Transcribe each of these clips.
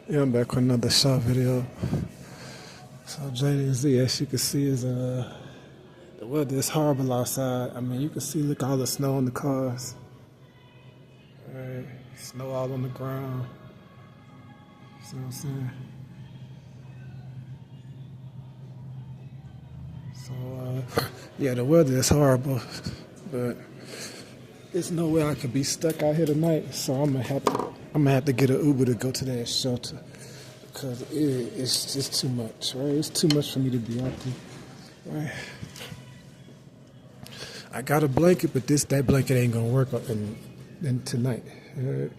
Yeah, I'm back with another shot video. So JDZ, as you can see, is the weather is horrible outside. I mean, you can see, look, all the snow on the cars. Right, snow all on the ground. See what I'm saying? So yeah, the weather is horrible, but there's no way I could be stuck out here tonight. So I'm gonna have to get an Uber to go to that shelter because it's just too much, right? It's too much for me to be out there, right? I got a blanket, but that blanket ain't gonna work in tonight. Right?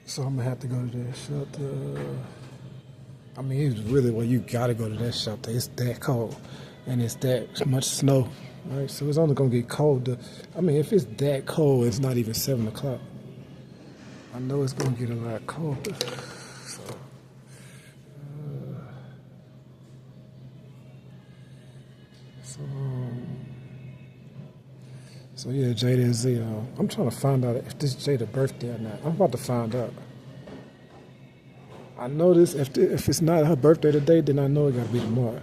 So I'm gonna have to go to that shelter. I mean, it's really well, you gotta go to that shelter. It's that cold, and it's that much snow, right? So it's only gonna get colder. I mean, if it's that cold, it's not even 7 o'clock. I know it's gonna get a lot colder. So, so, so yeah, Jada is the. I'm trying to find out if this Jada's birthday or not. I'm about to find out. I know this. If it's not her birthday today, then I know it gotta be tomorrow.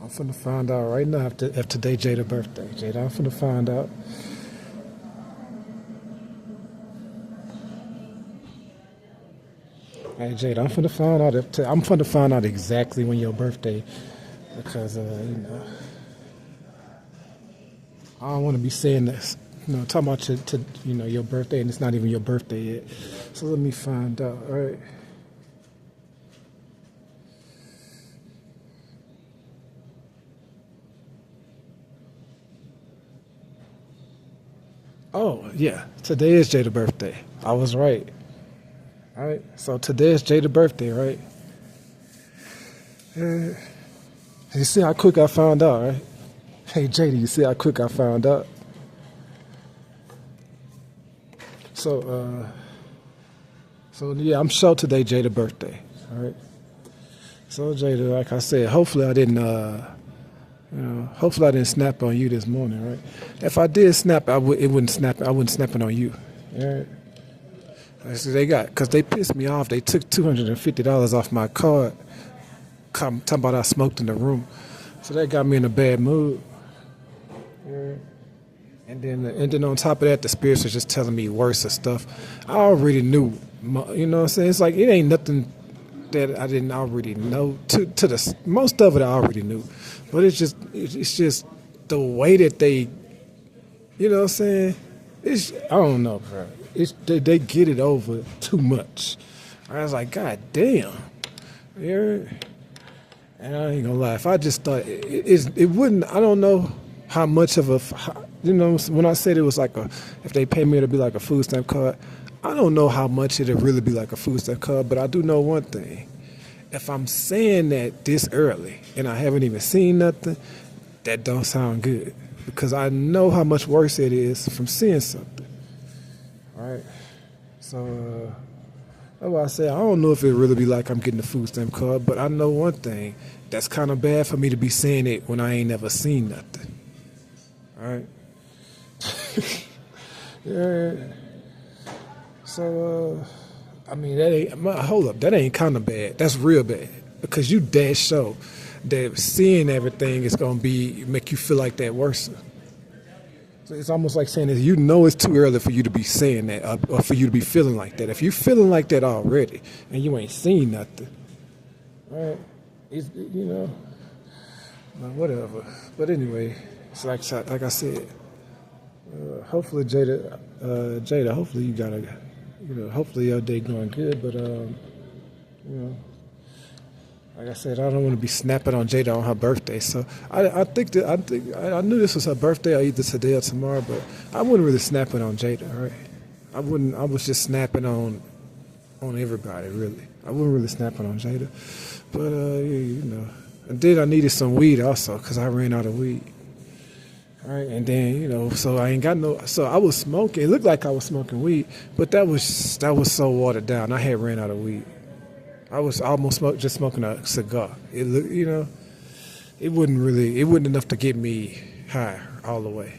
I'm finna find out right now if today Jada's birthday. Jada, I'm finna find out. Hey Jada, I'm finna find out exactly when your birthday, because I don't want to be saying this, talking about your birthday, and it's not even your birthday yet. So let me find out, all right? Oh yeah, today is Jada's birthday. I was right. All right, so today is Jada's birthday, right? You see how quick I found out, right? Hey Jada, you see how quick I found out? So, so yeah, I'm sure today Jada's birthday. All right. So Jada, like I said, hopefully I didn't snap on you this morning, right? If I did snap, it wouldn't snap. I wouldn't snap it on you. All right. So because they pissed me off. They took $250 off my card. Talking about I smoked in the room, so that got me in a bad mood. Yeah. And then on top of that, the spirits are just telling me worse of stuff. I already knew, you know what I'm saying? It's like it ain't nothing that I didn't already know. To the most of it, I already knew, but it's just the way that they, you know what I'm saying? I don't know, bro. They get it over too much. I was like, God damn, yeah. And I ain't gonna lie, if I just thought it wouldn't. I don't know how much of when I said it was like if they pay me to be like a food stamp card, I don't know how much it'll really be like a food stamp card, but I do know one thing. If I'm saying that this early and I haven't even seen nothing, that don't sound good, because I know how much worse it is from seeing something. All right. So that's why I say I don't know if it really be like I'm getting the food stamp card, but I know one thing. That's kind of bad for me to be saying it when I ain't never seen nothing. All right. Yeah. So, I mean, hold up. That ain't kind of bad. That's real bad, because you dead sure that seeing everything is gonna make you feel like that worse. So it's almost like saying that it's too early for you to be saying that, or for you to be feeling like that. If you feeling like that already and you ain't seen nothing, right? Whatever. But anyway, it's like I said. Hopefully, Jada. Hopefully you got hopefully your day going good. But like I said, I don't want to be snapping on Jada on her birthday. So I knew this was her birthday, or either today or tomorrow. But I wouldn't really snap it on Jada, right? I wouldn't. I was just snapping on everybody, really. I wasn't really snapping on Jada. But and then I needed some weed also, because I ran out of weed. All right, and then so I ain't got so I was smoking. It looked like I was smoking weed, but that was so watered down. I had ran out of weed. I was almost just smoking a cigar. It looked, it wasn't enough to get me high. all the way.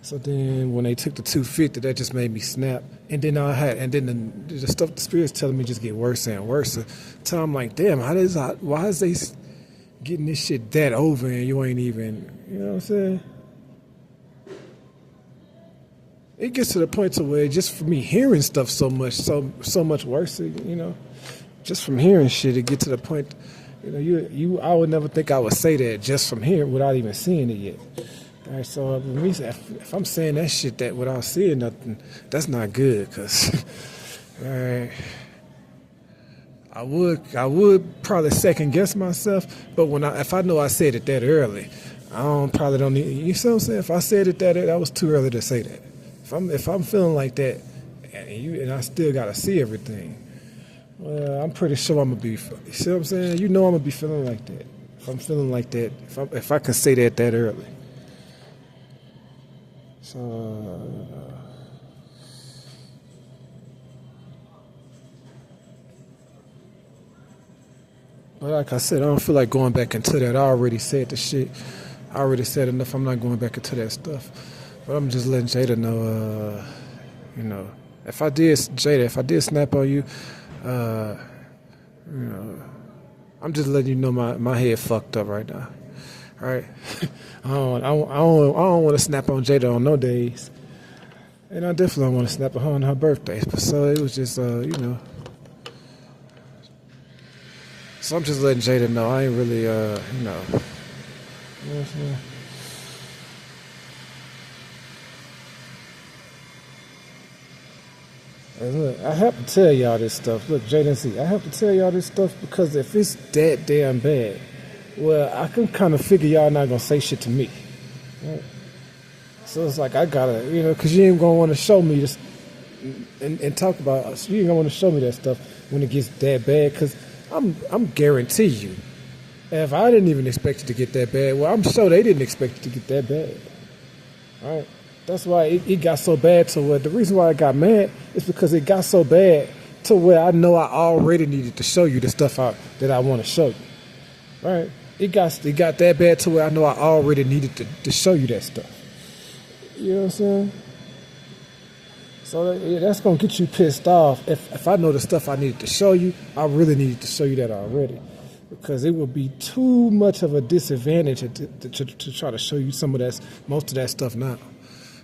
So then when they took the 250, that just made me snap. And then the stuff the spirit's telling me just get worse and worse. So I'm like, damn, why is they getting this shit that over and you ain't even, you know what I'm saying? It gets to the point to where just for me hearing stuff so much worse, you know, just from hearing shit, it get to the point, you know, I would never think I would say that just from hearing without even seeing it yet. All right, so if I'm saying that shit that without seeing nothing, that's not good, cause all right, I would probably second guess myself, but if I know I said it that early, probably don't need, you see what I'm saying? If I said it that was too early to say that. If I'm feeling like that, and I still gotta see everything, well, I'm pretty sure I'm gonna be. You see what I'm saying? You know I'm gonna be feeling like that. If I'm feeling like that, if I can say that early. So, but like I said, I don't feel like going back into that. I already said the shit. I already said enough. I'm not going back into that stuff. But I'm just letting Jada know, you know, if I did snap on you, you know, I'm just letting you know my head fucked up right now. All right? I don't want to snap on Jada on no days. And I definitely don't want to snap on her on her birthday. So it was just, you know. So I'm just letting Jada know I ain't really, you know. You know what I'm saying? And look, I have to tell y'all this stuff. Look, Jada Z, I have to tell y'all this stuff because if it's that damn bad, well, I can kind of figure y'all not gonna say shit to me. Right? So it's like I gotta, you know, because you ain't gonna want to show me this and talk about us. You ain't gonna want to show me that stuff when it gets that bad because I'm guarantee you, if I didn't even expect it to get that bad, well, I'm sure they didn't expect it to get that bad. All right? That's why it got so bad to where the reason why I got mad is because it got so bad to where I know I already needed to show you the stuff that I want to show you. Right? It got that bad to where I know I already needed to show you that stuff. You know what I'm saying? So that's going to get you pissed off. If I know the stuff I needed to show you, I really needed to show you that already. Because it would be too much of a disadvantage to try to show you most of that stuff now.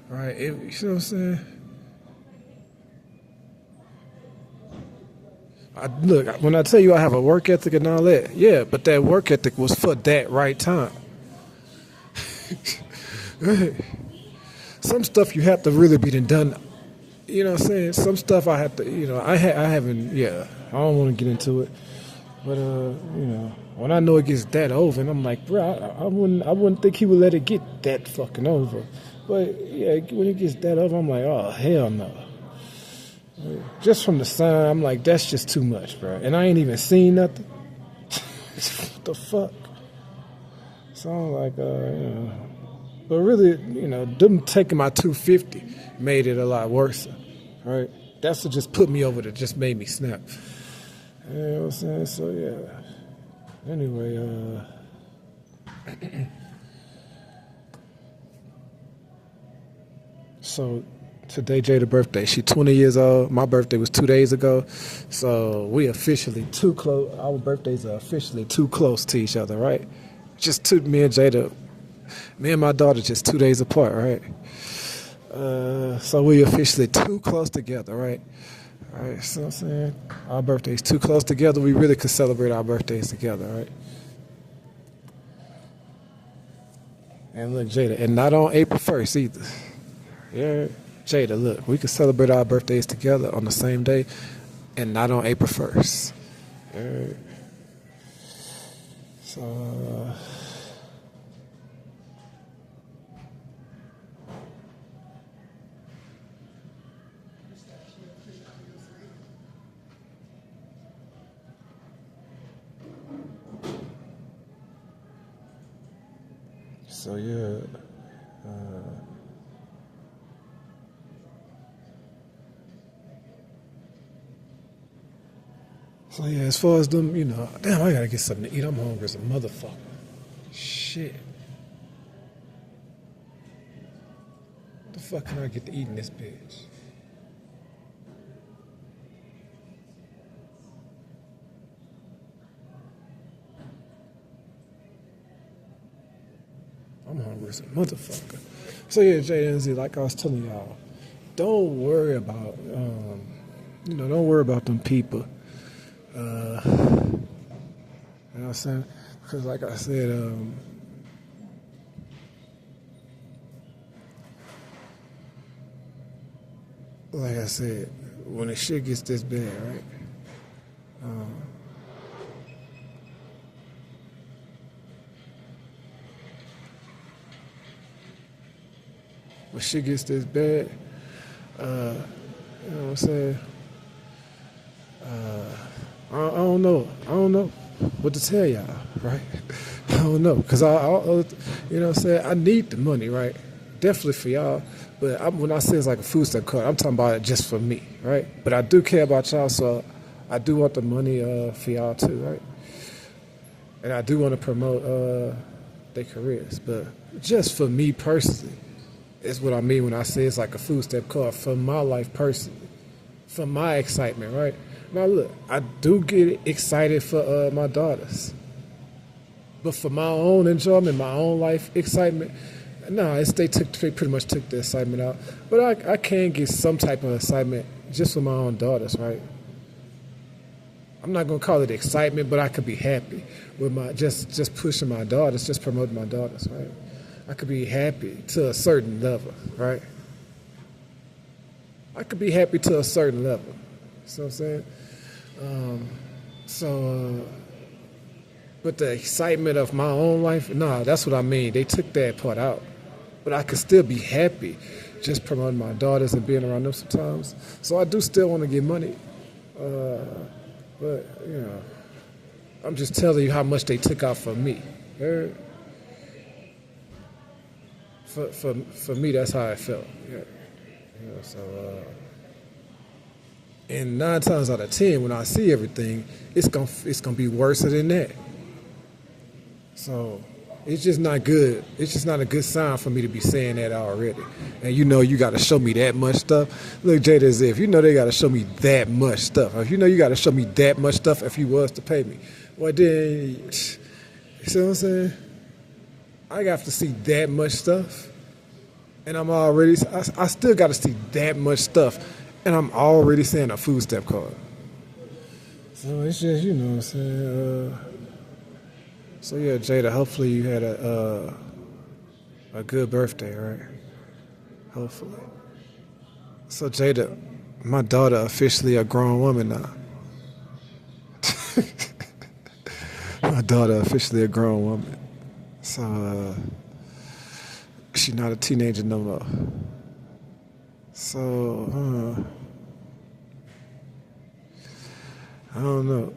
Right, you see what I'm saying? Look, when I tell you I have a work ethic and all that, yeah, but that work ethic was for that right time. Right. Some stuff you have to really be done. You know what I'm saying? Some stuff I have to, you know, I haven't, yeah, I don't want to get into it. But, you know, when I know it gets that over, and I'm like, bro, I wouldn't think he would let it get that fucking over. But yeah, when it gets that over, I'm like, oh, hell no. Just from the sign, I'm like, that's just too much, bro. And I ain't even seen nothing. What the fuck? So I'm like, you know. But really, you know, them taking my 250 made it a lot worse. Right? That's what just put me over that just made me snap. You know what I'm saying? So yeah. Anyway, so today Jada's birthday. She 20 years old. My birthday was 2 days ago. So we officially too close. Our birthdays are officially too close to each other, right? Just me and Jada. Me and my daughter just 2 days apart, right? So we officially too close together, right? All right, so I'm saying our birthdays too close together. We really could celebrate our birthdays together, right? And look, Jada, and not on April 1st either. Yeah, Jada, look, we could celebrate our birthdays together on the same day and not on April 1st. Yeah. So, yeah. So yeah, as far as them, you know, damn, I gotta get something to eat. I'm hungry as a motherfucker. Shit. fuck can I get to eating this bitch? I'm hungry as a motherfucker. So yeah, JNZ, like I was telling y'all, don't worry about, don't worry about them people. You know what I'm saying? Because like I said, when the shit gets this bad, right? When shit gets this bad, you know what I'm saying? I don't know. I don't know what to tell y'all, right? I don't know. Because you know what I'm saying? I need the money, right? Definitely for y'all. But when I say it's like a food stamp card, I'm talking about it just for me, right? But I do care about y'all, so I do want the money for y'all too, right? And I do want to promote their careers. But just for me personally, is what I mean when I say it's like a food stamp card for my life personally, for my excitement, right? Now look, I do get excited for my daughters, but for my own enjoyment, my own life excitement, they pretty much took the excitement out. But I can get some type of excitement just for my own daughters, right? I'm not gonna call it excitement, but I could be happy with my just pushing my daughters, just promoting my daughters, right? I could be happy to a certain level, right? I could be happy to a certain level. You know what I'm saying? But the excitement of my own life, that's what I mean. They took that part out. But I could still be happy just promoting my daughters and being around them sometimes. So I do still want to get money. But, I'm just telling you how much they took out for me. For me, that's how I felt. Yeah. And 9 times out of 10, when I see everything, it's gonna be worse than that. So it's just not good. It's just not a good sign for me to be saying that already. And you got to show me that much stuff. Look, Jada, as if they got to show me that much stuff. If you got to show me that much stuff if you was to pay me. Well, then, you see what I'm saying? I got to see that much stuff. And I still got to see that much stuff. And I'm already saying a food stamp card. So it's just, you know what I'm saying? So yeah, Jada, hopefully you had a good birthday, right? Hopefully. So Jada, my daughter officially a grown woman now. My daughter officially a grown woman. So she's not a teenager no more. So I don't know.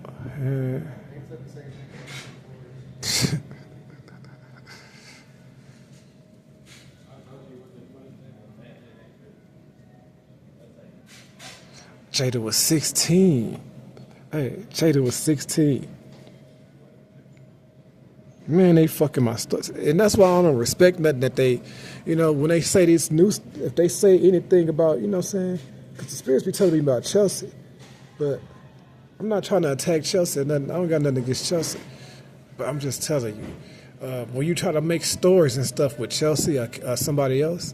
Jada was 16. Hey, Jada was 16. Man, they fucking my stuff. And that's why I don't respect nothing that they, when they say this news, if they say anything about, you know what I'm saying? Because the spirits be telling me about Chelsea. But I'm not trying to attack Chelsea or nothing. I don't got nothing against Chelsea. But I'm just telling you, when you try to make stories and stuff with Chelsea or somebody else,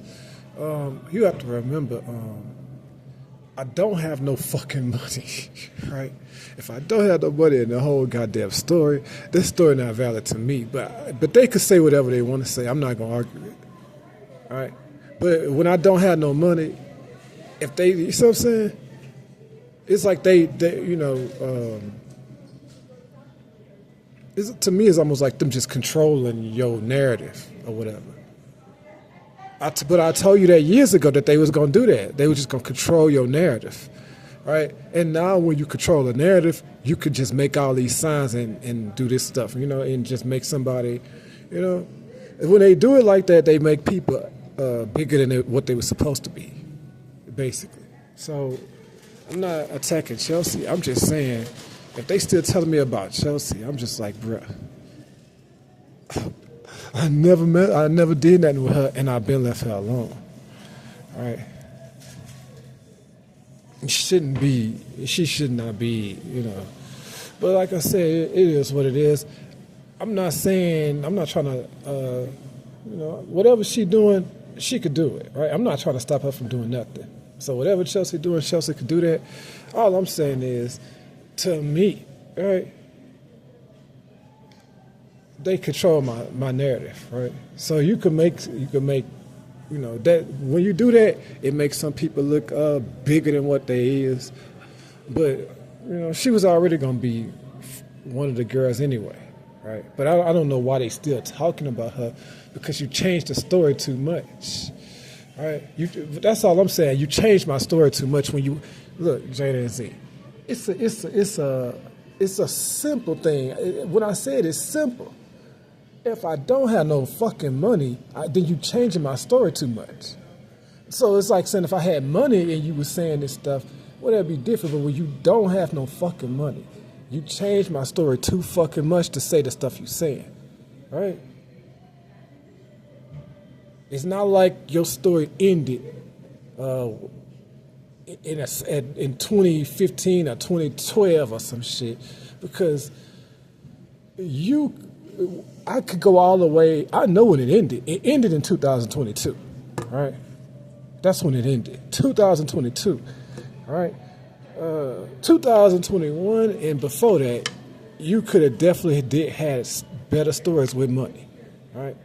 you have to remember, I don't have no fucking money, right? If I don't have no money in the whole goddamn story, this story not valid to me. But they could say whatever they want to say. I'm not gonna argue it, all right? But when I don't have no money, if they, you see what I'm saying? It's like they to me, it's almost like them just controlling your narrative or whatever. But I told you that years ago that they was going to do that. They were just going to control your narrative, right? And now when you control the narrative, you could just make all these signs and do this stuff, and just make somebody, When they do it like that, they make people bigger than what they were supposed to be, basically. So I'm not attacking Chelsea. I'm just saying, if they still telling me about Chelsea, I'm just like, bruh. I never did nothing with her, and I've been left her alone. right? She should not be, you know. But like I said, it is what it is. I'm not trying to, you know, whatever she doing, she could do it, right? I'm not trying to stop her from doing nothing. So whatever Chelsea doing, Chelsea could do that. All I'm saying is, to me, right, they control my narrative, right? So you can make, you know, that when you do that, it makes some people look bigger than what they is. But, you know, she was already going to be one of the girls anyway, right? But I don't know why they still talking about her, because you changed the story too much, right? That's all I'm saying. You changed my story too much when you look, Jada and Z. It's a simple thing. When I said it's simple, if I don't have no fucking money, then you changing my story too much. So it's like saying if I had money and you were saying this stuff, well, that'd be different. But when you don't have no fucking money, you change my story too fucking much to say the stuff you saying, right? It's not like your story ended in 2015 or 2012 or some shit, because I could go all the way. I know when it ended. It ended in 2022, right? That's when it ended, 2022, right? 2021 and before that, you could have definitely had better stories with money, right?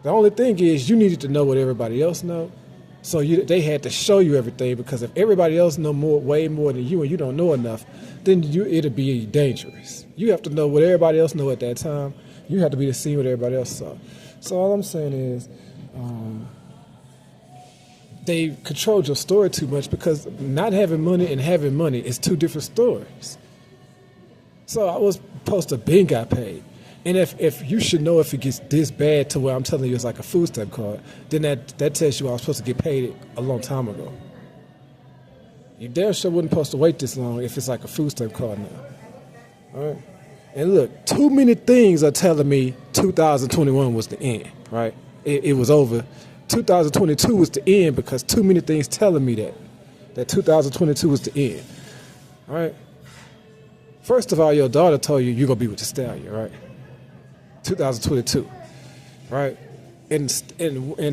The only thing is you needed to know what everybody else know, so they had to show you everything, because if everybody else know way more than you and you don't know enough, then it'll be dangerous. You have to know what everybody else know at that time. You have to be the same what everybody else saw. So all I'm saying is, they controlled your story too much, because not having money and having money is two different stories. So I was supposed to been got paid. And if you should know if it gets this bad to where I'm telling you it's like a food stamp card, then that tells you I was supposed to get paid a long time ago. You damn sure wasn't supposed to wait this long if it's like a food stamp card now. All right? And look, too many things are telling me 2021 was the end, right? It was over. 2022 was the end, because too many things telling me that 2022 was the end. All right? First of all, your daughter told you you're going to be with the stallion, right? 2022, right? And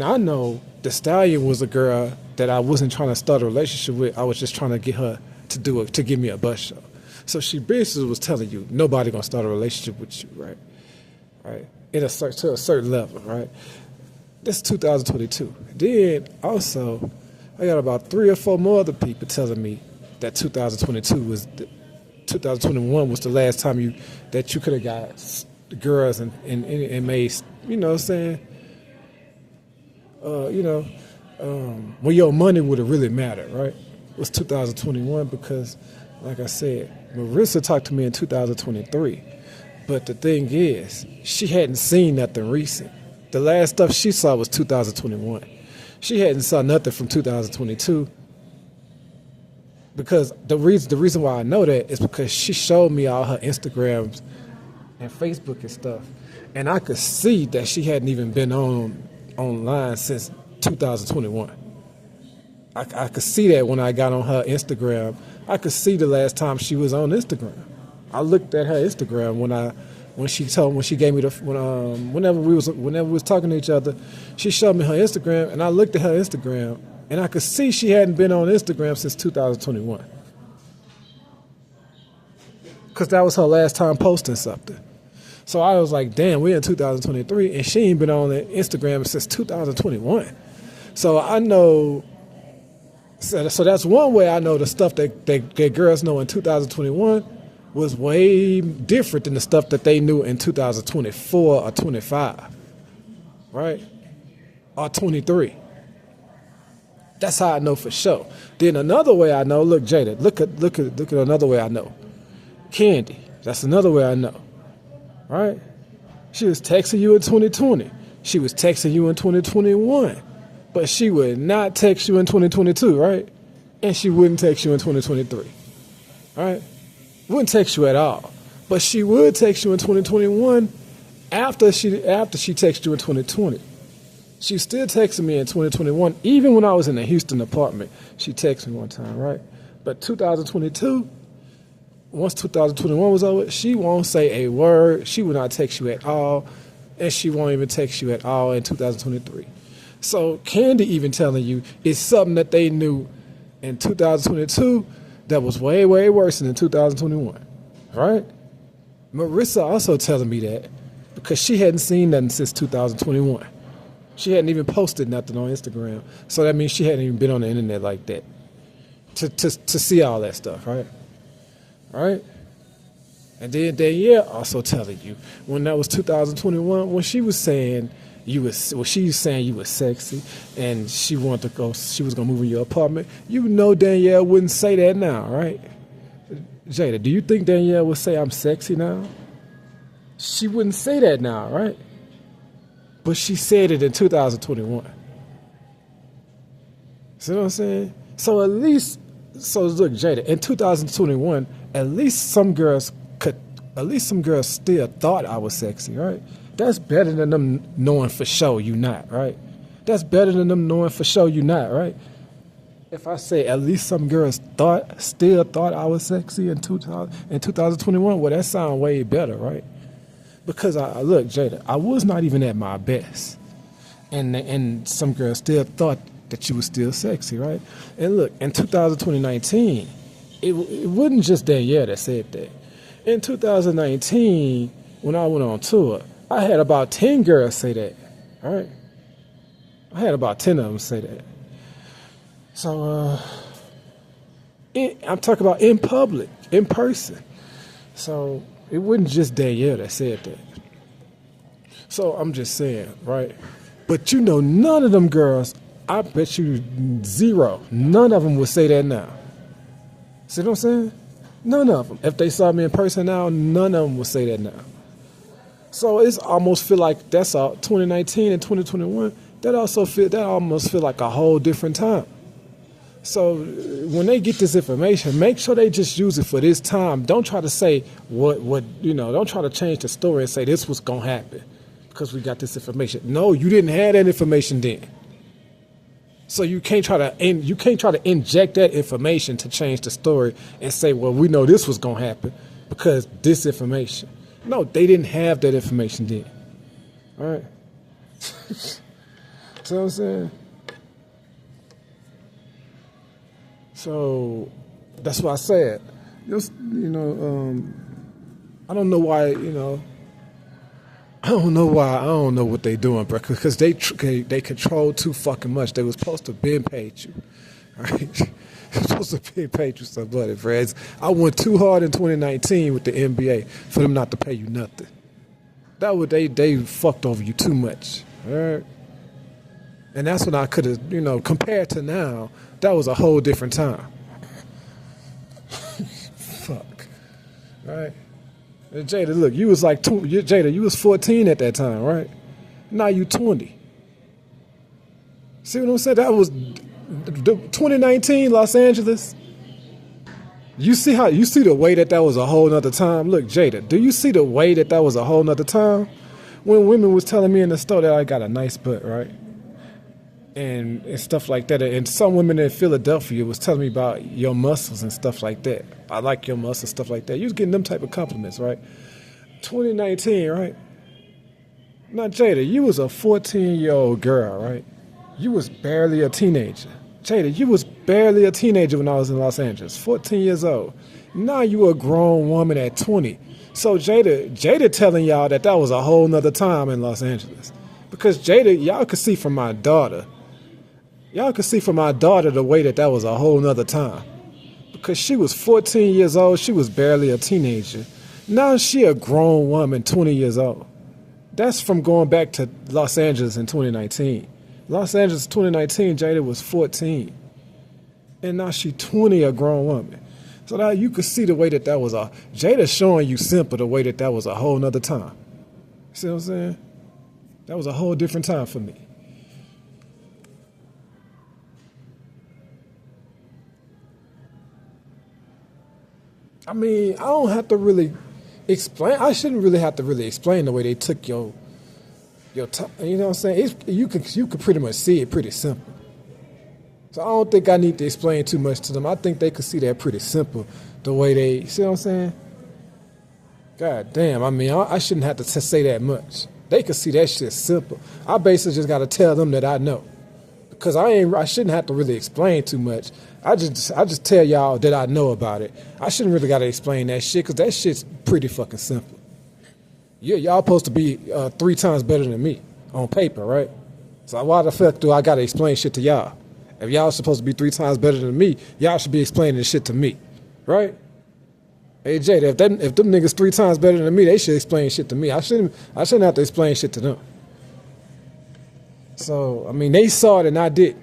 I know the stallion was a girl that I wasn't trying to start a relationship with. I was just trying to get her to give me a bus show. So she basically was telling you nobody going to start a relationship with you, right? Right? To a certain level, right? This is 2022. Then also, I got about 3 or 4 more other people telling me that 2021 was the last time that you could have got girls and made, you know what I'm saying? When your money would have really mattered, right? It was 2021, because, like I said, Marissa talked to me in 2023. But the thing is, she hadn't seen nothing recent. The last stuff she saw was 2021. She hadn't saw nothing from 2022. Because the reason why I know that is because she showed me all her Instagrams and Facebook and stuff, and I could see that she hadn't even been online since 2021. I could see that when I got on her Instagram. I could see the last time she was on Instagram. I looked at her Instagram when she gave me whenever we was talking to each other, she showed me her Instagram, and I looked at her Instagram, and I could see she hadn't been on Instagram since 2021. Because that was her last time posting something. So I was like, damn, we're in 2023, and she ain't been on Instagram since 2021. So I know, so that's one way I know the stuff that girls know in 2021 was way different than the stuff that they knew in 2024 or 25, right? Or 23. That's how I know for sure. Then another way I know, look, Jada, look at another way I know. Candy, that's another way I know, right? She was texting you in 2020. She was texting you in 2021. But she would not text you in 2022, right? And she wouldn't text you in 2023, right? Wouldn't text you at all. But she would text you in 2021 after she texted you in 2020. She still texted me in 2021, even when I was in the Houston apartment. She texted me one time, right? But 2022, once 2021 was over, she won't say a word. She will not text you at all, and she won't even text you at all in 2023. So Candy even telling you it's something that they knew in 2022 that was way, way worse than in 2021, right? Marissa also telling me that because she hadn't seen nothing since 2021. She hadn't even posted nothing on Instagram. So that means she hadn't even been on the internet like that to see all that stuff, right? Right? And then Danielle also telling you when that was 2021, when she was saying she was saying you was sexy and she wanted to go, she was gonna move in your apartment. You know Danielle wouldn't say that now, right? Jada, do you think Danielle would say I'm sexy now? She wouldn't say that now, right? But she said it in 2021. See what I'm saying? So look, Jada, in 2021, at least some girls still thought I was sexy, right? That's better than them knowing for sure you not, right? That's better than them knowing for sure you not, right? If I say at least some girls still thought I was sexy in 2021, well, that sounds way better, right? Because look, Jada, I was not even at my best, and some girls still thought that you was still sexy, right? And look, in 2019, it wasn't just Danielle that said that. In 2019, when I went on tour, I had about 10 girls say that, right? I had about 10 of them say that. So I'm talking about in public, in person. So it wasn't just Danielle that said that. So I'm just saying, right? But you know, none of them girls, I bet you zero, none of them would say that now. See what I'm saying? None of them. If they saw me in person now, none of them would say that now. So it's almost feel like that's all 2019 and 2021. That almost feel like a whole different time. So when they get this information, make sure they just use it for this time. Don't try to say don't try to change the story and say this was gonna happen because we got this information. No, you didn't have that information then. So you can't try to inject that information to change the story and say, well, we know this was gonna happen because this information. No, they didn't have that information then. All right. See what I'm saying? So that's what I said. Just, I don't know why, I don't know what they doing, bro, because they control too fucking much. They was supposed to been paid you, right? They was supposed to been paid you some money, friends. I went too hard in 2019 with the NBA for them not to pay you nothing. They fucked over you too much, all right? And that's when I could have, compared to now, that was a whole different time. Fuck. Right? And Jada, look, you was Jada, you was 14 at that time, right? Now you 20. See what I'm saying? That was 2019 Los Angeles. You see the way that was a whole nother time? Look, Jada, do you see the way that was a whole nother time? When women was telling me in the store that I got a nice butt, right? And stuff like that. And some women in Philadelphia was telling me about your muscles and stuff like that. I like your muscles, stuff like that. You was getting them type of compliments, right? 2019, right? Now, Jada, you was a 14-year-old girl, right? You was barely a teenager. Jada, you was barely a teenager when I was in Los Angeles, 14 years old. Now you a grown woman at 20. So Jada telling y'all that was a whole nother time in Los Angeles. Because Jada, y'all could see from my daughter. Y'all could see from my daughter the way that was a whole nother time. Because she was 14 years old, she was barely a teenager. Now she a grown woman, 20 years old. That's from going back to Los Angeles in 2019. Los Angeles 2019, Jada was 14. And now she 20, a grown woman. So now you could see the way that was Jada showing you simple the way that was a whole nother time. See what I'm saying? That was a whole different time for me. I mean, I shouldn't really have to explain the way they took your You know what I'm saying? You could pretty much see it pretty simple. So I don't think I need to explain too much to them. I think they could see that pretty simple, the way they, see what I'm saying? God damn, I mean, I shouldn't have to say that much. They could see that shit simple. I basically just got to tell them that I know. Because I shouldn't have to really explain too much. I just tell y'all that I know about it. I shouldn't really got to explain that shit, because that shit's pretty fucking simple. Y'all supposed to be 3 times better than me on paper, right? So why the fuck do I got to explain shit to y'all? If y'all supposed to be 3 times better than me, y'all should be explaining this shit to me, right? Hey Jada, if them niggas 3 times better than me, they should explain shit to me. I shouldn't have to explain shit to them. So I mean, they saw it and I did.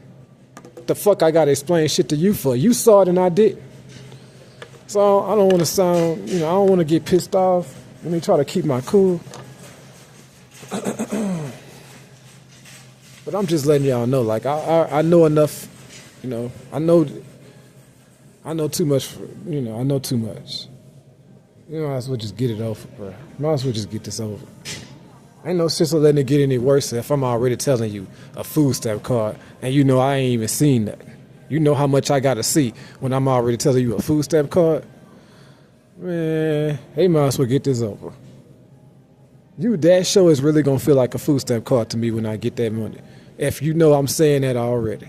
The fuck I gotta explain shit to you for? You saw it and I did. So I don't want to sound, I don't want to get pissed off. Let me try to keep my cool. But I'm just letting y'all know, like I know enough, I know too much. I know too much. Might as well just get it over, bro. Might as well just get this over. Ain't no sense of letting it get any worse if I'm already telling you a food stamp card and I ain't even seen that. You know how much I gotta see when I'm already telling you a food stamp card? Man, they might as well get this over. That show is really gonna feel like a food stamp card to me when I get that money. If you know I'm saying that already.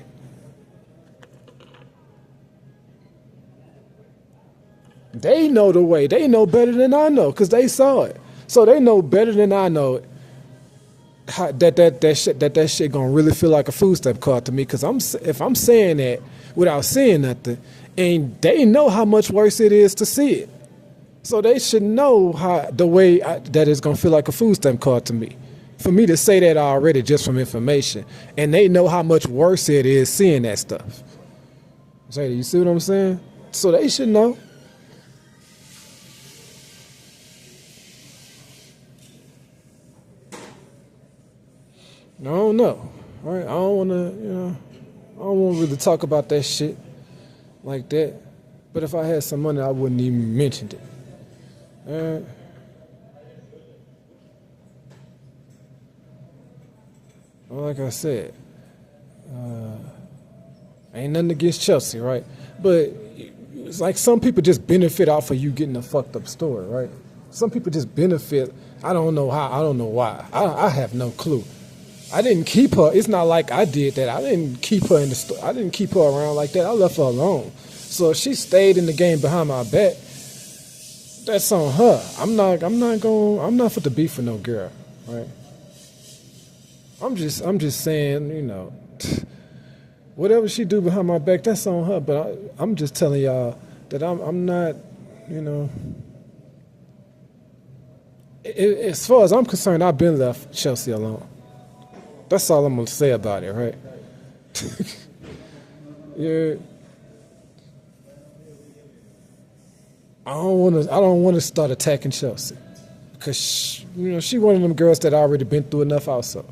They know the way. They know better than I know because they saw it. So they know better than I know that shit gonna really feel like a food stamp card to me, because if I'm saying that without seeing nothing, and they know how much worse it is to see it. So they should know that it's gonna feel like a food stamp card to me. For me to say that already just from information. And they know how much worse it is seeing that stuff. Jada, you see what I'm saying? So they should know. I don't know. All right? I don't want to, I don't want to really talk about that shit like that. But if I had some money, I wouldn't even mention it. All right? Well, like I said, ain't nothing against Chelsea, right? But it's like some people just benefit off of you getting a fucked up story, right? Some people just benefit. I don't know how. I don't know why. I have no clue. I didn't keep her. It's not like I did that. I didn't keep her in the store. I didn't keep her around like that. I left her alone. So if she stayed in the game behind my back, that's on her. I'm not for the beef for no girl, right? I'm just saying, whatever she do behind my back, that's on her. But I'm just telling y'all that I'm not, as far as I'm concerned, I've been left Chelsea alone. That's all I'm gonna say about it, right? Yeah. I don't wanna start attacking Chelsea. Because she one of them girls that already been through enough also.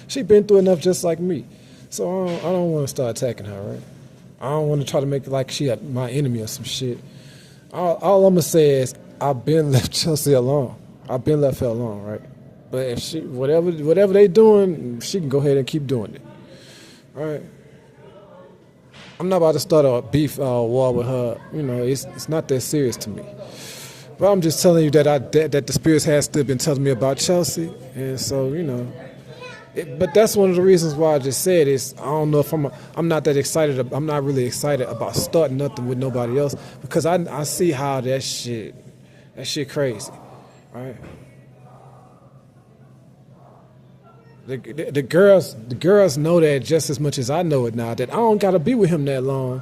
She been through enough just like me. So I don't want to start attacking her, right? I don't want to try to make it like she my enemy or some shit. All I'm going to say is I've been left Chelsea alone. I've been left her alone, right? But if she, whatever they doing, she can go ahead and keep doing it. All right? I'm not about to start a beef war with her. It's not that serious to me. But I'm just telling you that that the spirits has still been telling me about Chelsea. And so, but that's one of the reasons why I just said is I don't know if I'm not that excited. I'm not really excited about starting nothing with nobody else, because I see how that shit crazy, right? The girls know that just as much as I know it now, that I don't gotta be with him that long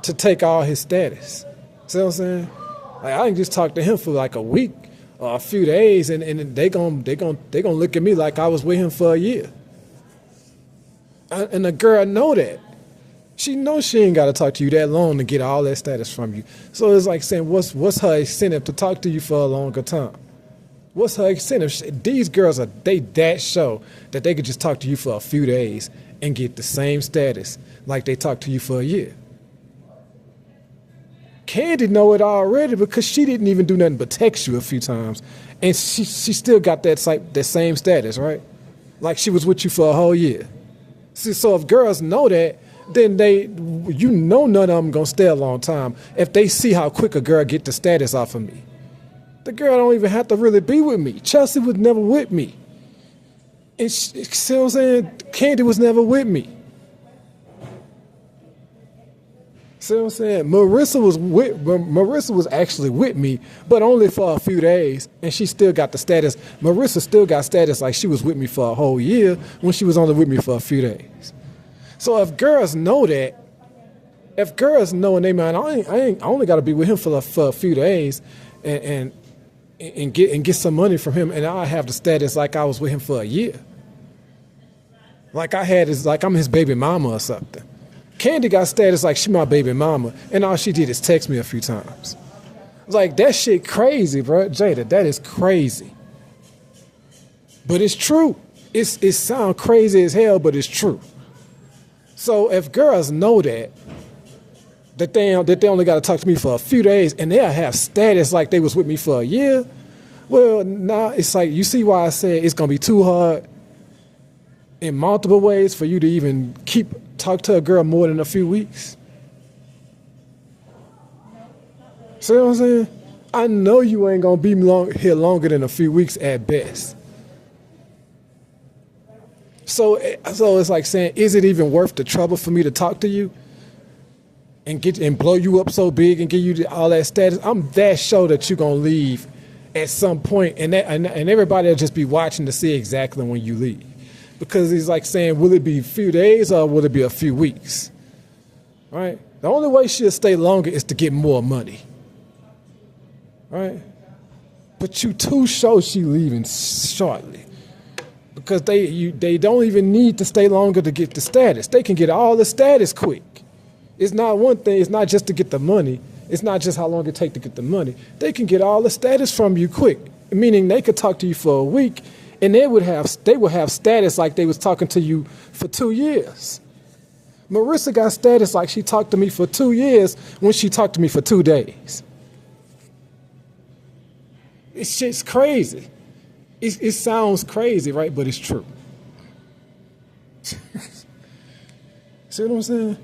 to take all his status. See what I'm saying? Like, I can just talk to him for like a week or a few days, and they gonna look at me like I was with him for a year. And the girl know that. She knows she ain't got to talk to you that long to get all that status from you. So it's like saying, what's her incentive to talk to you for a longer time? What's her incentive? These girls they that show that they could just talk to you for a few days and get the same status like they talked to you for a year. Candy know it already because she didn't even do nothing but text you a few times, and she still got that same status, right? like she was with you for a whole year. See, so if girls know that, then none of them gonna stay a long time if they see how quick a girl get the status off of me. The girl don't even have to really be with me. Chelsea was never with me. And see what I'm saying? Candy was never with me. See what I'm saying? Marissa was actually with me, but only for a few days, and she still got the status. Marissa still got status like she was with me for a whole year when she was only with me for a few days. So if girls know that, if girls know and they man, I only got to be with him for a few days, and get some money from him, and I have the status like I was with him for a year. Like I'm his baby mama or something. Candy got status like she my baby mama, and all she did is text me a few times. Like, that shit crazy, bro. Jada, that is crazy. But it's true. It sounds crazy as hell, but it's true. So if girls know that they only got to talk to me for a few days, and they'll have status like they was with me for a year, well, now it's like, you see why I said it's going to be too hard in multiple ways for you to even talk to a girl more than a few weeks. See what I'm saying? I know you ain't gonna be here longer than a few weeks at best. So it's like saying, is it even worth the trouble for me to talk to you and blow you up so big and give you all that status? I'm that sure that you're gonna leave at some point, and everybody will just be watching to see exactly when you leave. Because he's like saying, will it be a few days or will it be a few weeks? Right? The only way she'll stay longer is to get more money. Right? But you too sure she leaving shortly. Because they don't even need to stay longer to get the status. They can get all the status quick. It's not one thing, it's not just to get the money. It's not just how long it takes to get the money. They can get all the status from you quick. Meaning they could talk to you for a week, and they would have status like they was talking to you for 2 years. Marissa got status like she talked to me for 2 years when she talked to me for 2 days. It's shit's crazy. It sounds crazy, right? But it's true. See what I'm saying?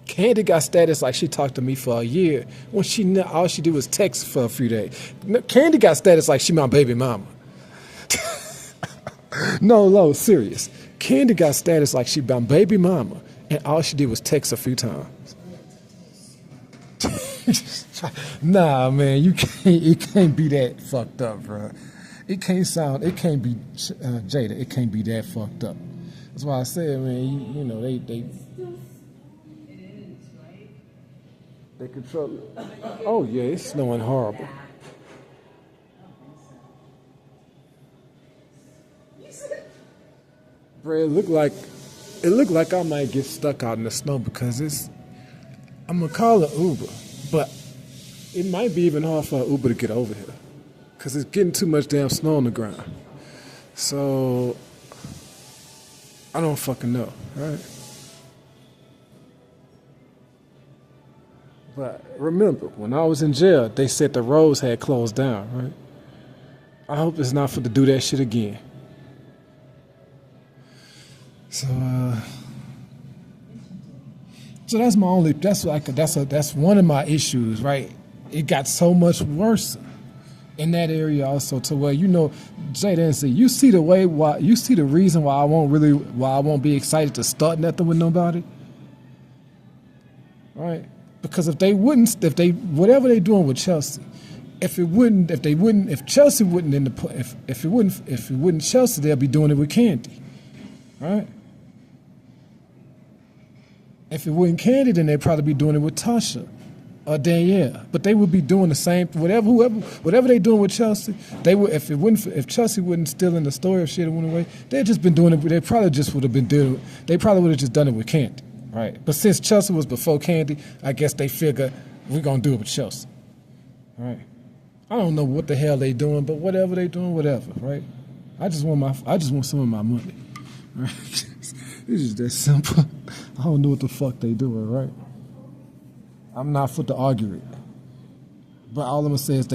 Candy got status like she talked to me for a year when all she did was text for a few days. Candy got status like she my baby mama. No, serious. Candy got status like she my baby mama, and all she did was text a few times. Nah, man, it can't be that fucked up, bro. It can't be, Jada, it can't be that fucked up. That's why I said, man, you know, they control it. Oh, yeah, it's snowing horrible. Bro, it looked like I might get stuck out in the snow because I'm gonna call it Uber, but it might be even hard for an Uber to get over here because it's getting too much damn snow on the ground. So I don't fucking know, right? But remember, when I was in jail, they said the roads had closed down, right? I hope it's not for to do that shit again. So that's my only. That's one of my issues, right? It got so much worse in that area also, to where Jada and see, you see the reason why I won't be excited to start nothing with nobody, right? Because if whatever they doing with Chelsea, if Chelsea wouldn't if it wouldn't Chelsea, they'll be doing it with Candy, right? If it wasn't Candy, then they'd probably be doing it with Tasha or Danielle. But they would be doing the same whatever they doing with Chelsea. They would if Chelsea wasn't still in the story, if she had went away, they'd just been doing it. They probably just would have been doing. They probably would have just done it with Candy, right? But since Chelsea was before Candy, I guess they figure we're gonna do it with Chelsea, right? I don't know what the hell they doing, but whatever they doing, whatever, right? I just want some of my money, right? It's just that simple. I don't know what the fuck they doing, right? I'm not for to argue it. But all I'm gonna say is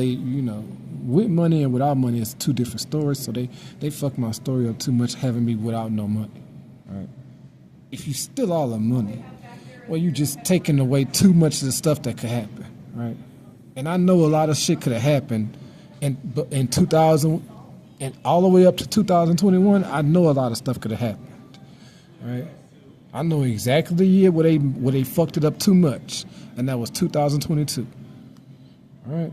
with money and without money is two different stories. So they fucked my story up too much having me without no money. Right? If you steal all the money, well, you just taking away too much of the stuff that could happen. Right? And I know a lot of shit could have happened in 2000 and all the way up to 2021. I know a lot of stuff could have happened. Right? I know exactly the year where they fucked it up too much, and that was 2022. All right.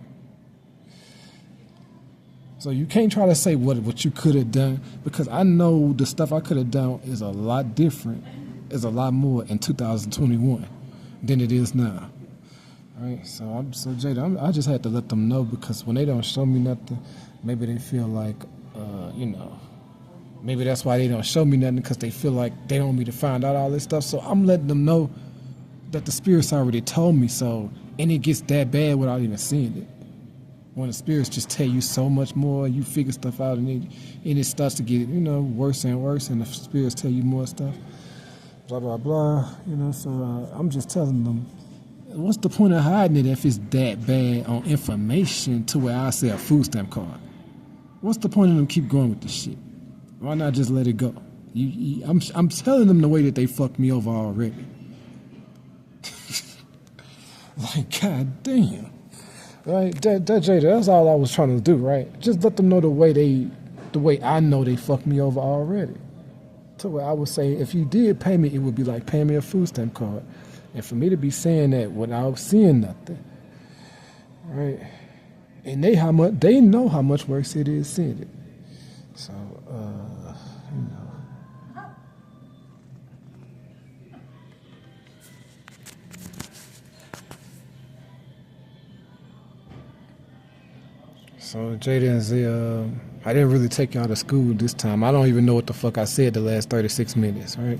So you can't try to say what you could have done, because I know the stuff I could have done is a lot different, is a lot more in 2021 than it is now. All right. So Jada, I just had to let them know, because when they don't show me nothing, maybe they feel like, maybe that's why they don't show me nothing, because they feel like they don't want me to find out all this stuff. So I'm letting them know that the spirits already told me so, and it gets that bad without even seeing it. When the spirits just tell you so much more, you figure stuff out, and it starts to get, worse and worse, and the spirits tell you more stuff, blah, blah, blah, so I'm just telling them, what's the point of hiding it if it's that bad on information to where I say a food stamp card? What's the point of them keep going with this shit? Why not just let it go? I'm telling them the way that they fucked me over already. Like, god damn. Right? Jada, that's all I was trying to do, right? Just let them know the way I know they fucked me over already. To where I would say, if you did pay me, it would be like paying me a food stamp card. And for me to be saying that without seeing nothing, right? And they know how much worse it is seeing it. So, So Jada and Z, I didn't really take y'all to school this time. I don't even know what the fuck I said the last 36 minutes, right?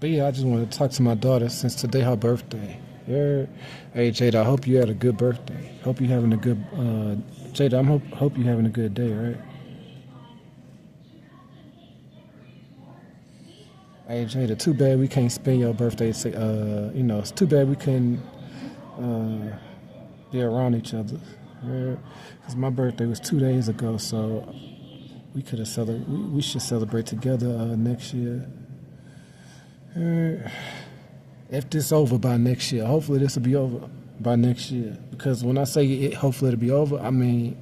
But yeah, I just wanted to talk to my daughter since today her birthday. Yeah. Hey Jada, I hope you had a good birthday. Hope you having a good Jada, hope you having a good day, right? Hey Jada, too bad we can't spend your birthday. It's too bad we couldn't be around each other. Because my birthday was 2 days ago, so we could have we should celebrate together next year. If this over by next year, hopefully this will be over by next year. Because when I say hopefully it'll be over, I mean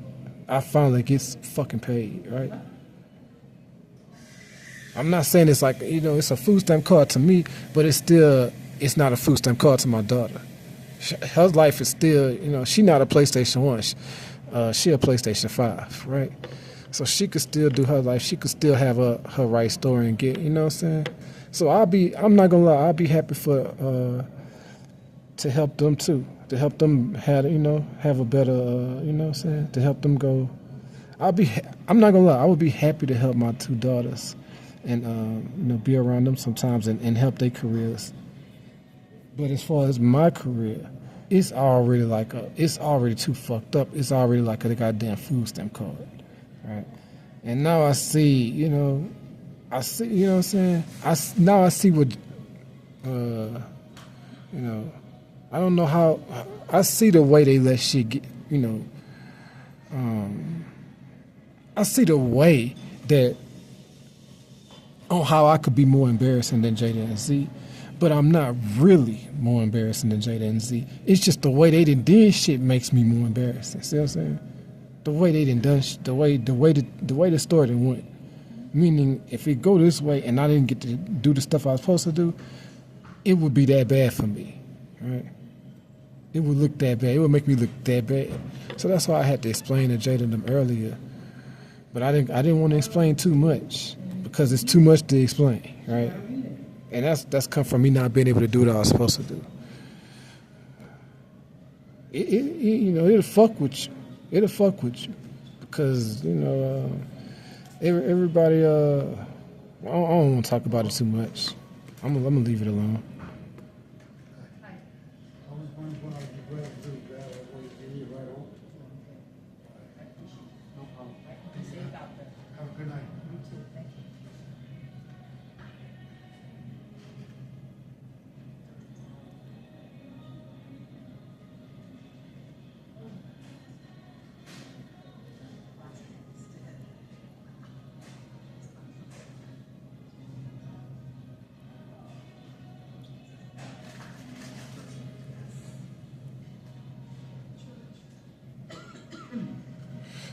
I finally get fucking paid, right? I'm not saying it's like, it's a food stamp card to me, but it's not a food stamp card to my daughter. Her life is still, she not a PlayStation 1. She a PlayStation 5, right? So she could still do her life. She could still have her right story and get, you know what I'm saying? So I'm not gonna lie, I'll be happy to help them too. To help them have a better, you know what I'm saying? To help them go. I'm not gonna lie, I would be happy to help my two daughters and be around them sometimes and help their careers. But as far as my career, it's already too fucked up. It's already like a goddamn food stamp card, right? And now I see, you know what I'm saying? Now I see what, I don't know how, I see the way they let shit get, I see the way that, on how I could be more embarrassing than Jada and Z, but I'm not really more embarrassing than Jada and Z. It's just the way they did shit makes me more embarrassing. See what I'm saying? The way they done the way the story done went. Meaning, if it go this way and I didn't get to do the stuff I was supposed to do, it would be that bad for me, right? It would look that bad. It would make me look that bad. So that's why I had to explain to Jada and them earlier. But I didn't want to explain too much because it's too much to explain, right? And that's come from me not being able to do what I was supposed to do. It'll fuck with you. It'll fuck with you because everybody. I don't want to talk about it too much. I'm gonna leave it alone.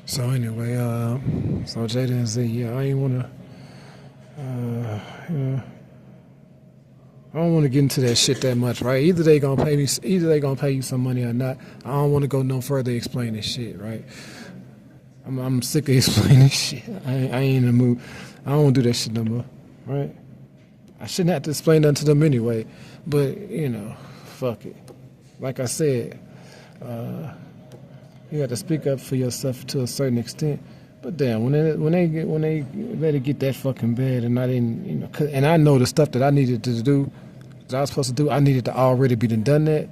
So anyway, so Jada and Z, yeah, I ain't wanna, you know, I don't want to get into that shit that much, right? Either they gonna pay you some money or not. I don't want to go no further explaining shit, right? I'm sick of explaining shit. I ain't in the mood. I don't do that shit no more, right? I shouldn't have to explain nothing to them anyway, but fuck it. Like I said, you got to speak up for yourself to a certain extent. But damn, when they let it get that fucking bad, and I didn't, and I know the stuff that I needed to do, that I was supposed to do, I needed to already be done that.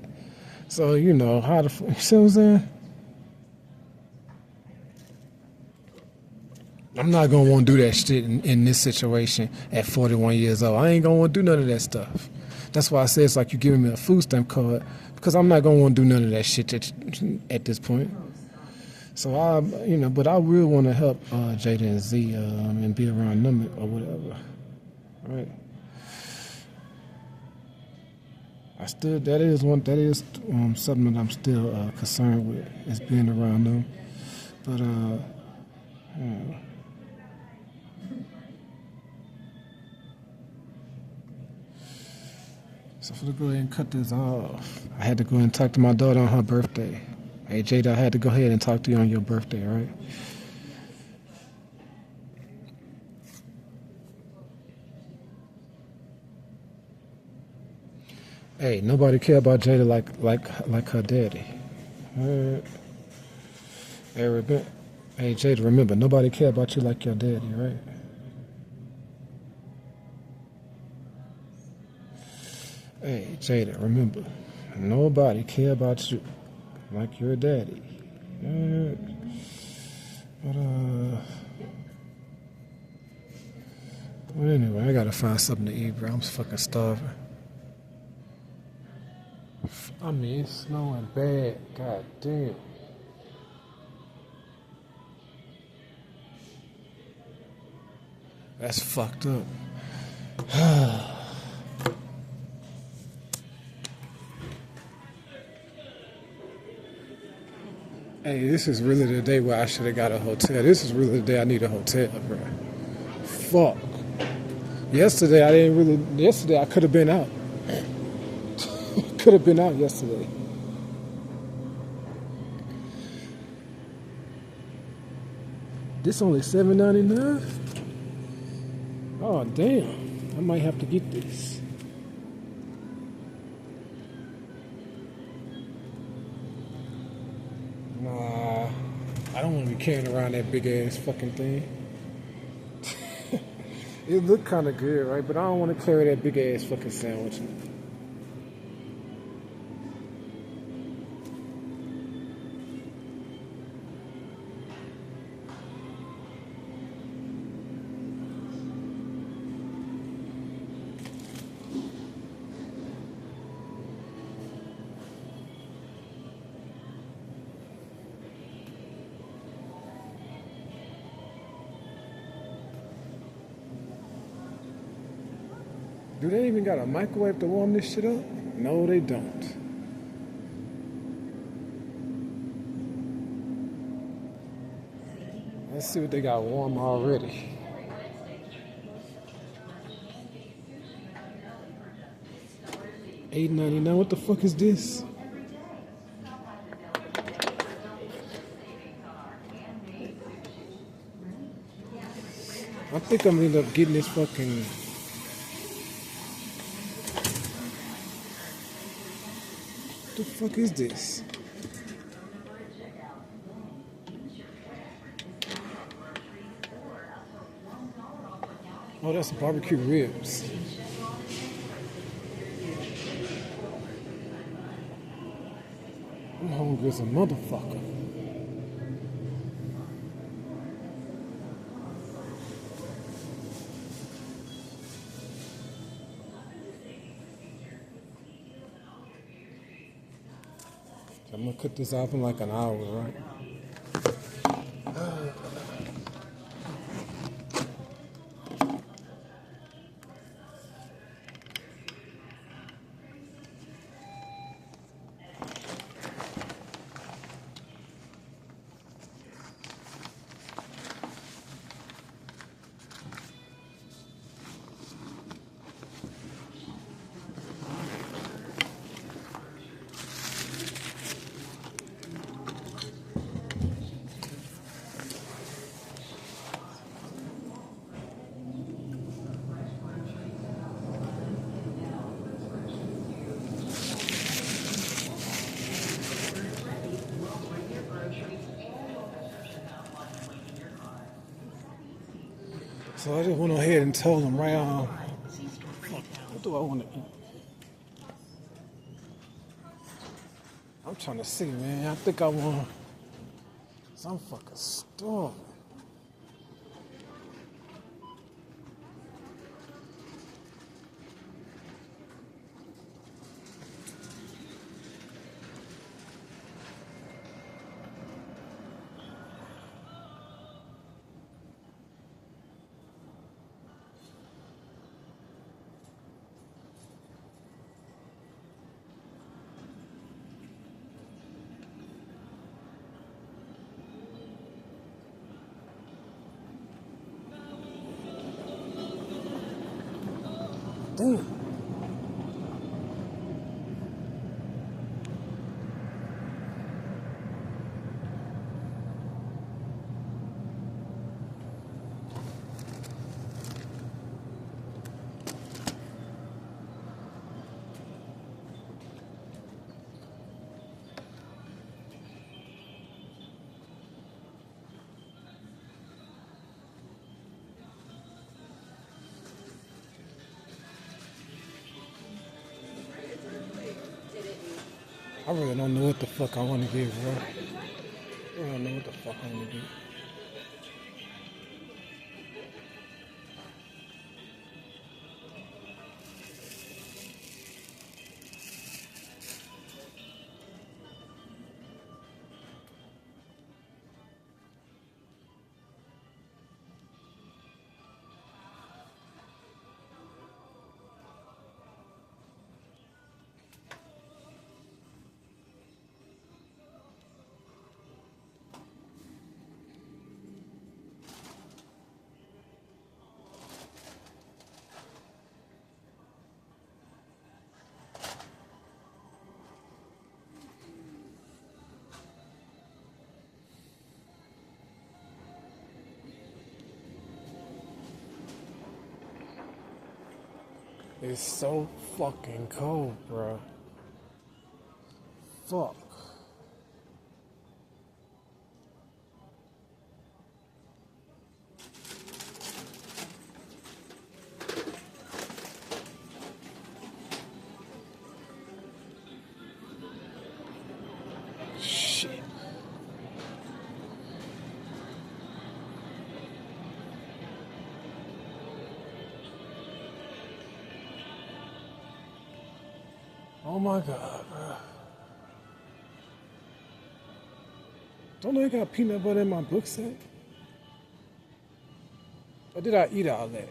So how the you see what I'm saying? I'm not gonna want to do that shit in this situation at 41 years old. I ain't gonna want to do none of that stuff. That's why I say it's like you giving me a food stamp card because I'm not gonna want to do none of that shit at this point. So but I really want to help Jada and Z and be around them or whatever. All right. That is something that I'm still concerned with is being around them. But so for to go ahead and cut this off, I had to go and talk to my daughter on her birthday. Hey Jada, I had to go ahead and talk to you on your birthday, right? Hey, nobody care about Jada like her daddy. Hey, hey Jada, remember, nobody care about you like your daddy, right? Hey Jada, remember, nobody care about you like your daddy. But well, anyway, I gotta find something to eat, bro. I'm fucking starving. I mean, it's snowing bad. God damn. That's fucked up. Hey, this is really the day where I should have got a hotel. This is really the day I need a hotel, bro. Fuck. Yesterday I could have been out. Could have been out yesterday. This only $7.99? Oh damn. I might have to get this. Nah. I don't want to be carrying around that big ass fucking thing. It looked kind of good, right? But I don't want to carry that big ass fucking sandwich. Do they even got a microwave to warm this shit up? No, they don't. Let's see what they got warm already. $8.99. What the fuck is this? I think I'm gonna end up getting this fucking. What the fuck is this? Oh, that's barbecue ribs. I'm hungry as a motherfucker. I'm gonna cut this off in like an hour, right? So I just went ahead and told them right on. What do I want to eat? I'm trying to see, man. I think I want some fucking store. Damn. I really don't know what the fuck I want to get, bro. I don't know what the fuck I want to get. It's so fucking cold, bro. Fuck. Shit. Oh my god, bro. Don't they got peanut butter in my book set? Or did I eat all that?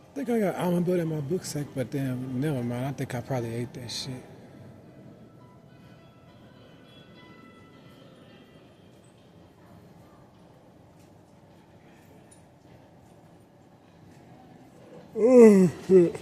I think I got almond butter in my book sack, but damn, never mind. I think I probably ate that shit. Oh shit.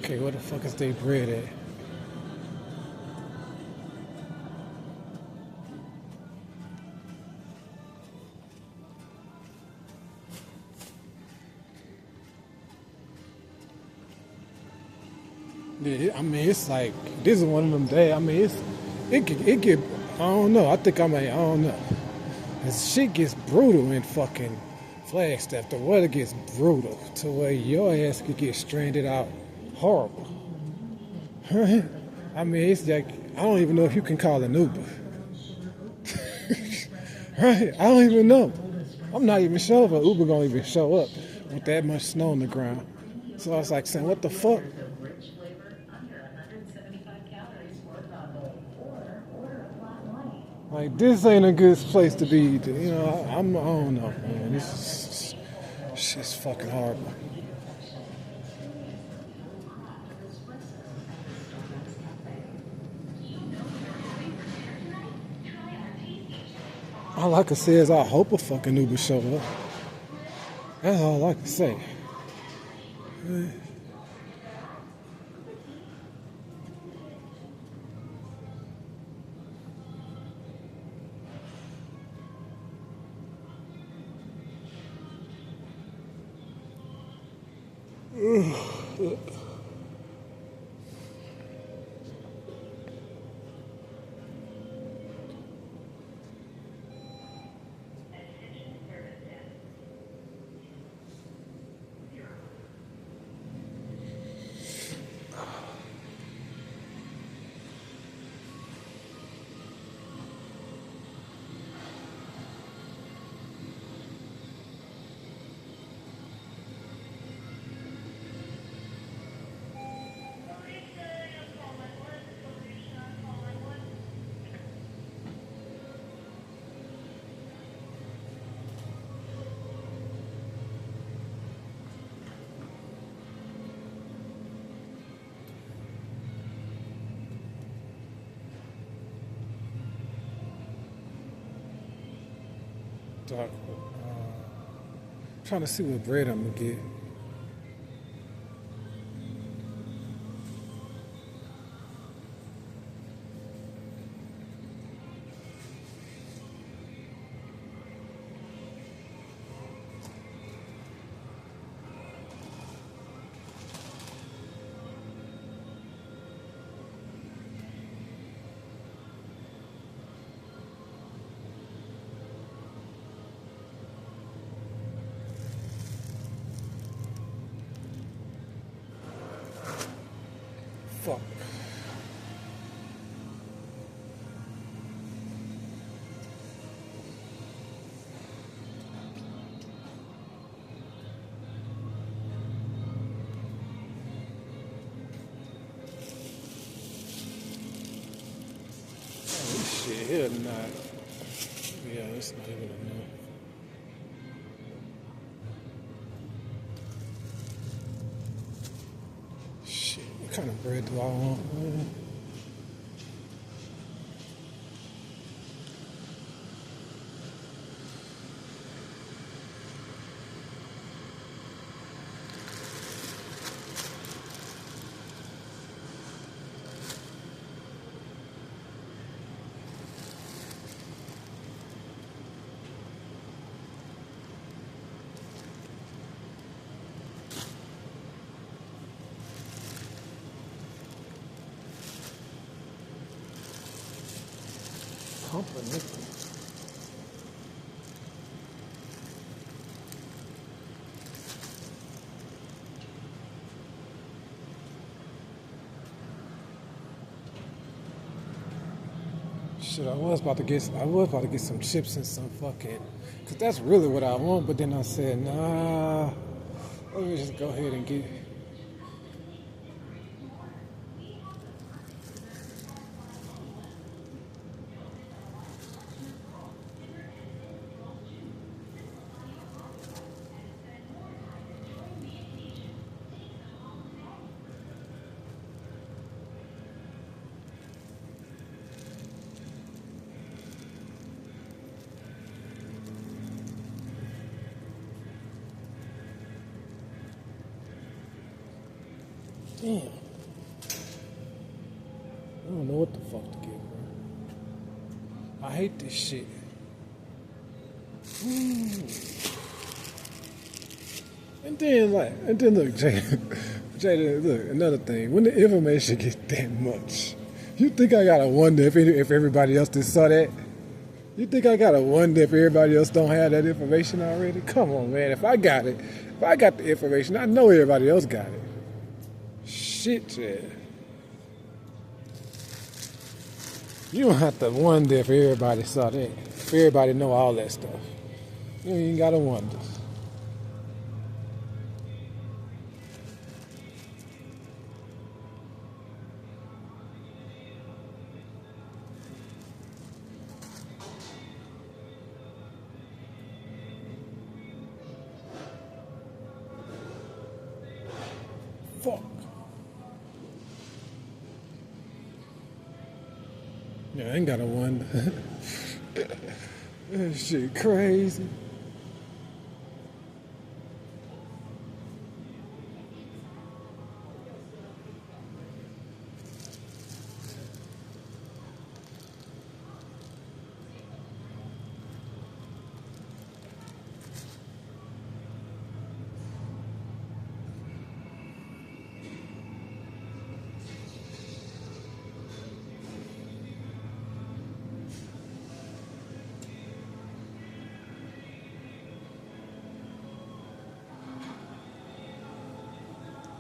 Okay, where the fuck is they bread at? Yeah, I mean, it's like this is one of them days. I mean, it get. I don't know. I think I don't know. This shit gets brutal in fucking Flagstaff. The weather gets brutal to where your ass could get stranded out. Horrible. I mean, it's like I don't even know if you can call an Uber. Right? I don't even know. I'm not even sure if an Uber gonna even show up with that much snow on the ground. So I was like saying, what the fuck? Like, this ain't a good place to be. You know, I don't know, man. This is shit's fucking horrible. All I can say is I hope a fucking Uber show up. That's all I can say. Dark. Trying to see what bread I'm gonna get. Fuck. This shit here not. Yeah, it's not even enough. Shit, what kind of bread do I want, man? Pumpernickel. Shit, I was about to get some chips and some fucking, cause that's really what I want. But then I said, nah, let me just go ahead and get. Damn. I don't know what the fuck to get, bro. I hate this shit. And then look, Jay, look, another thing. When the information gets that much, you think I gotta wonder if everybody else just saw that? You think I gotta wonder if everybody else don't have that information already? Come on, man. If I got the information, I know everybody else got it. Shit, yeah. You don't have to wonder if everybody saw that. If everybody know all that stuff. You ain't gotta wonder. Fuck. Yeah, I ain't got a one. That shit crazy.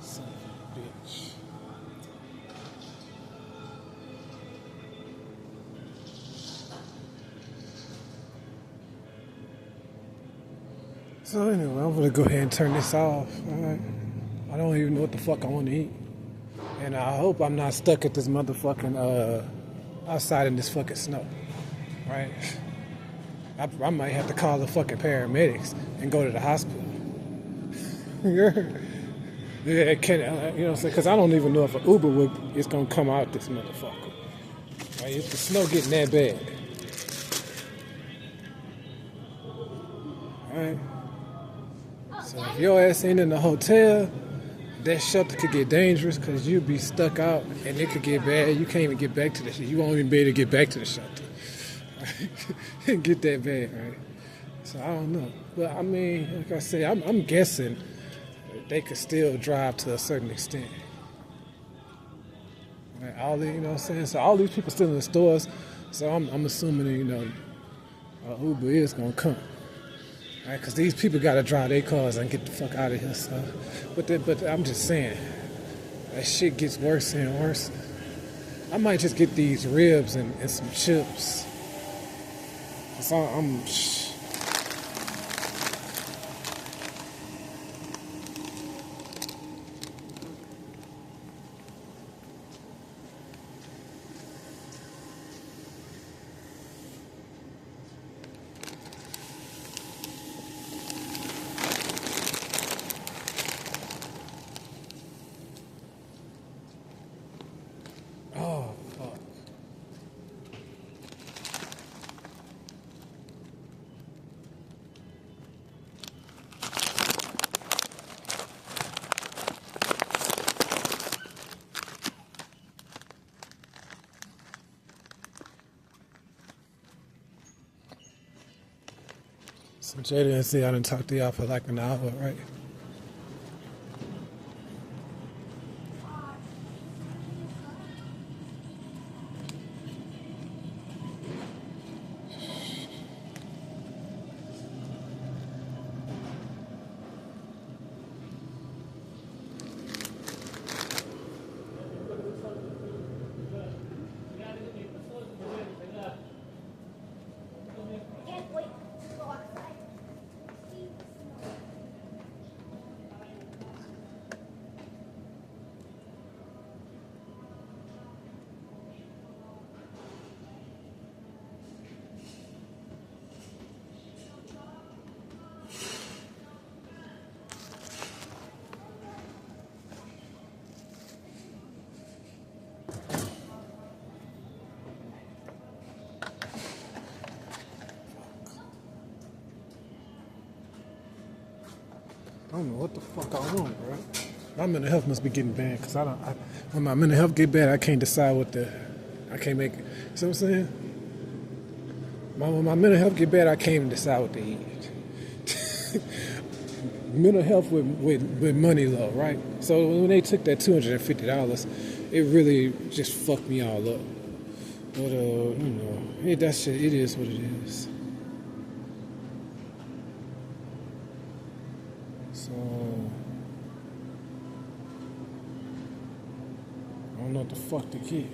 Son of a bitch. So anyway, I'm gonna go ahead and turn this off. All right. I don't even know what the fuck I want to eat, and I hope I'm not stuck at this motherfucking outside in this fucking snow. Right? I might have to call the fucking paramedics and go to the hospital. Yeah, can you know what I'm saying? Because I don't even know if an Uber is gonna come out this motherfucker. Right? If the snow getting that bad, right? So if your ass ain't in the hotel, that shelter could get dangerous because you'll be stuck out and it could get bad. You can't even get back to the shelter. You won't even be able to get back to the shelter. Get that bad, right? So I don't know. But I mean, like I said, I'm guessing they could still drive to a certain extent. Right? You know what I'm saying? So all these people still in the stores. So I'm assuming that, Uber is gonna come. Right? Because these people gotta drive their cars and get the fuck out of here. So, but I'm just saying, that shit gets worse and worse. I might just get these ribs and some chips. So I'm. Oh, fuck. So Jada and see I done talked to y'all for like an hour, right? I don't know what the fuck I want, bro. My mental health must be getting bad because when my mental health get bad, I can't decide I can't make it. See what I'm saying? When my mental health get bad, I can't even decide what to eat. Mental health with money low, right? So when they took that $250, it really just fucked me all up. But that shit, it is what it is. So I don't know what the fuck to get.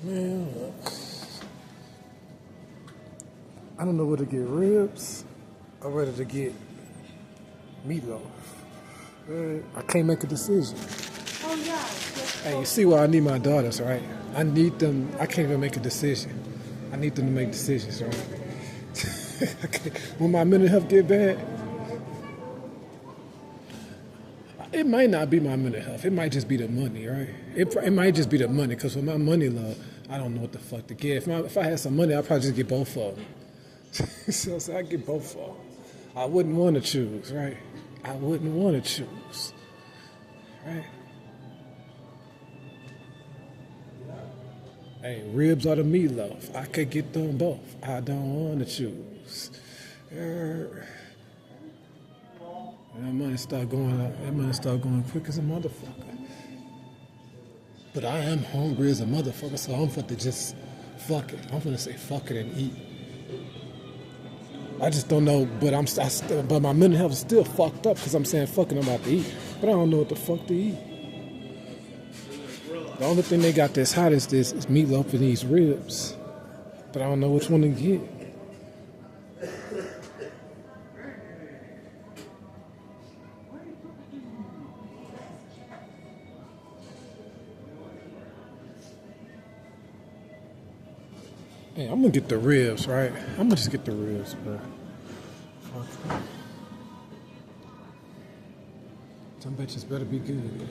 Man, look, I don't know whether to get ribs or whether to get meatloaf. I can't make a decision. Oh yeah. Hey, you see why I need my daughters, right? I need them. I can't even make a decision. I need them to make decisions, right? When my mental health get bad, it might not be my mental health. It might just be the money, right? It might just be the money, because with my money low, I don't know what the fuck to get. If I had some money, I'd probably just get both of them. So I get both of them. I wouldn't want to choose, right? I wouldn't want to choose, right? Hey, ribs or the meatloaf. I could get them both. I don't want to choose. That money start going up. That money start going quick as a motherfucker. But I am hungry as a motherfucker, so I'm finna just fuck it. I'm finna say fuck it and eat. I just don't know, but but my mental health is still fucked up because I'm saying fuck it, I'm about to eat. But I don't know what the fuck to eat. The only thing they got that's hot is meatloaf and these ribs. But I don't know which one to get. Hey, I'm gonna get the ribs, right? I'm gonna just get the ribs, bro. Fuck. Some bitches better be good.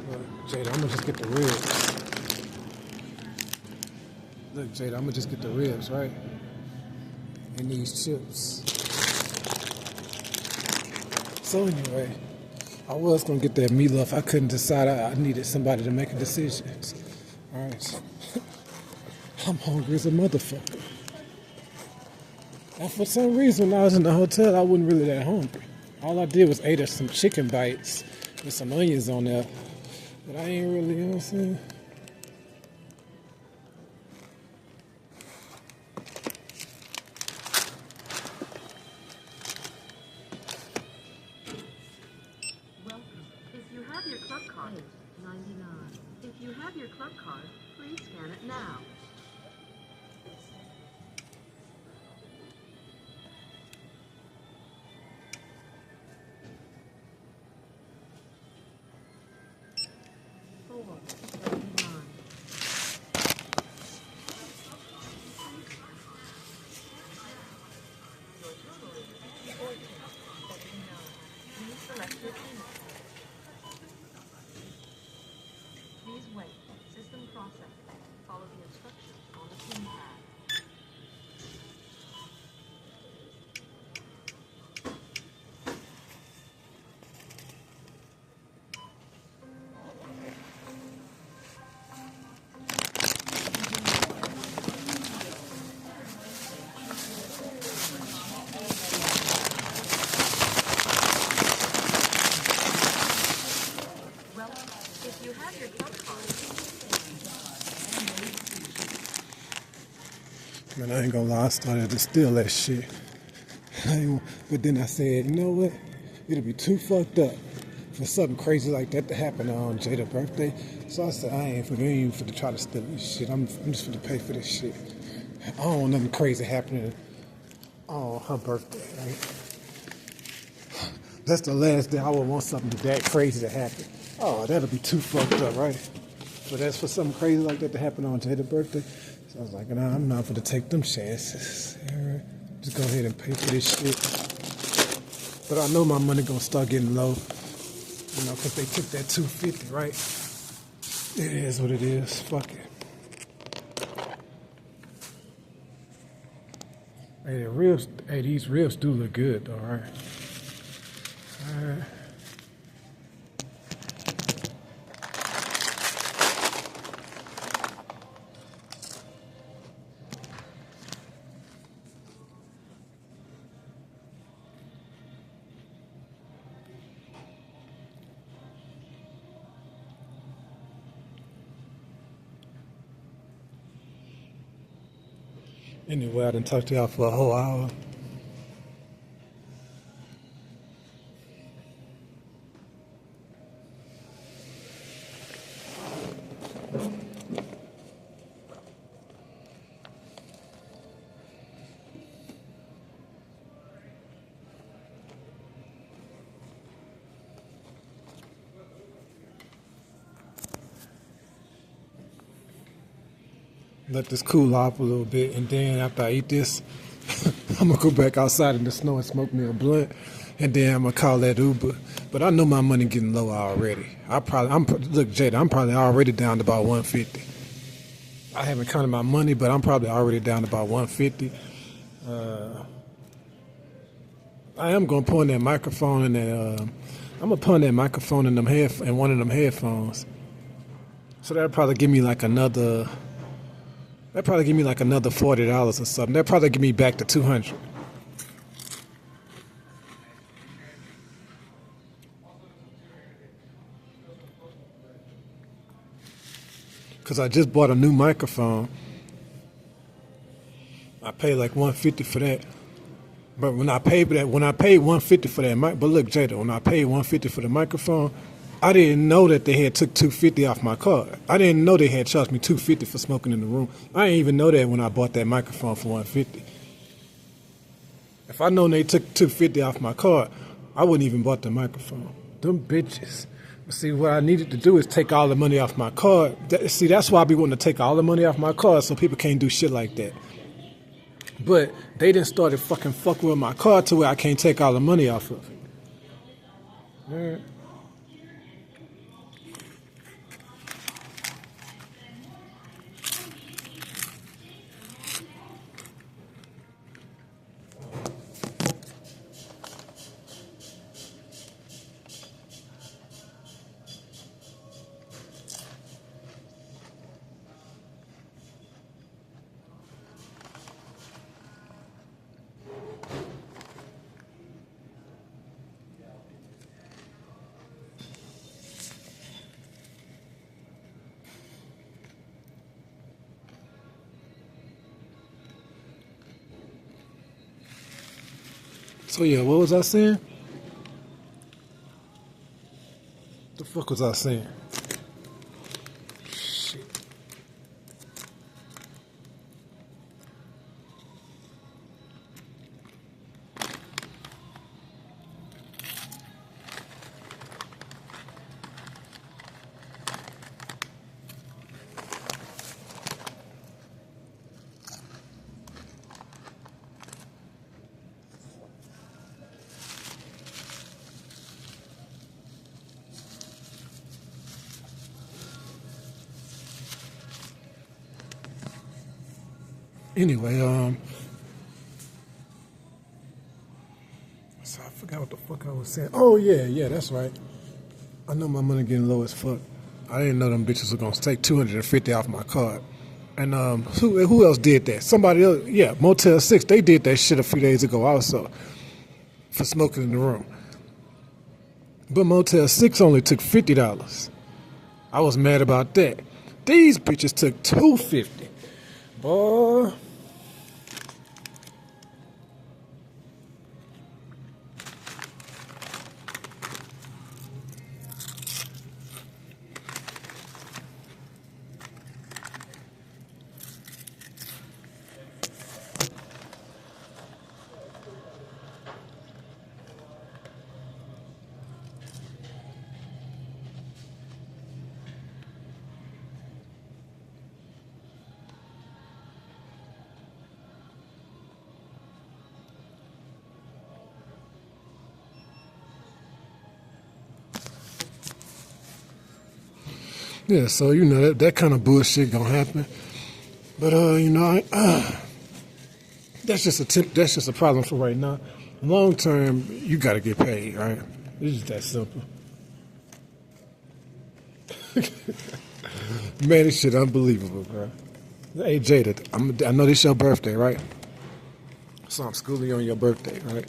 Look, Jada, I'm gonna just get the ribs. Look, Jada, I'm gonna just get the ribs, right? And these chips. So anyway, I was gonna get that meatloaf. I couldn't decide. I needed somebody to make a decision. All right. I'm hungry as a motherfucker. And for some reason, when I was in the hotel, I wasn't really that hungry. All I did was ate some chicken bites with some onions on there. But I ain't really, you know what I'm saying? Welcome. If you have your club card, 99. If you have your club card, please scan it now. Four, 39. Please select your payment. Please wait. System processing. Follow the instructions on the pin pad. Welcome. If you have your club card, Man, I ain't gonna lie, I started to steal that shit. But then I said, you know what? It'll be too fucked up for something crazy like that to happen on Jada's birthday. So I said, I ain't finna try to steal this shit. I'm just finna pay for this shit. I don't want nothing crazy happening on her birthday, right? That's the last day I would want something that crazy to happen. Oh, that'll be too fucked up, right? But as for something crazy like that to happen on Jada's birthday, so I was like, nah, I'm not gonna take them chances. All right, just go ahead and pay for this shit. But I know my money gonna start getting low, you know, because they took that 250, right? It is what it is. Fuck it. Hey, these ribs do look good, though, right? All right. Anyway, I done talked to y'all for a whole hour. let this cool off a little bit, and then after I eat this, I'm gonna go back outside in the snow and smoke me a blunt, and then I'm gonna call that Uber. But I know my money getting low already. Look, Jada, I'm probably already down to about 150. I haven't counted my money, but I'm probably already down to about 150. I am gonna put in that microphone in that. I'm gonna put in that microphone in in one of them headphones. So that'll probably give me like another. That'll probably give me like another $40 or something. That'll probably give me back to 200. Cause I just bought a new microphone. I paid like 150 for that. But when I paid 150 for that mic, but look, Jada, when I paid 150 for the microphone, I didn't know that they had took 250 off my card. I didn't know they had charged me 250 for smoking in the room. I didn't even know that when I bought that microphone for 150. If I known they took 250 off my card, I wouldn't even bought the microphone. Them bitches. But see, what I needed to do is take all the money off my card. See, that's why I be wanting to take all the money off my card so people can't do shit like that. But they didn't start fucking with my card to where I can't take all the money off of it. All right. So yeah, what was I saying? The fuck was I saying? Shit. Anyway, so I forgot what the fuck I was saying. Oh yeah, that's right. I know my money getting low as fuck. I didn't know them bitches were gonna take 250 off my card. And who else did that? Somebody else, yeah, Motel 6. They did that shit a few days ago also for smoking in the room. But Motel 6 only took $50. I was mad about that. These bitches took $250. Boy. Yeah, so you know that kind of bullshit gonna happen. But you know, that's just a problem for right now. Long term, you gotta get paid, right? It's just that simple. Man, this shit unbelievable, bro. Hey Jada, I know this your birthday, right? So I'm schooling you on your birthday, right?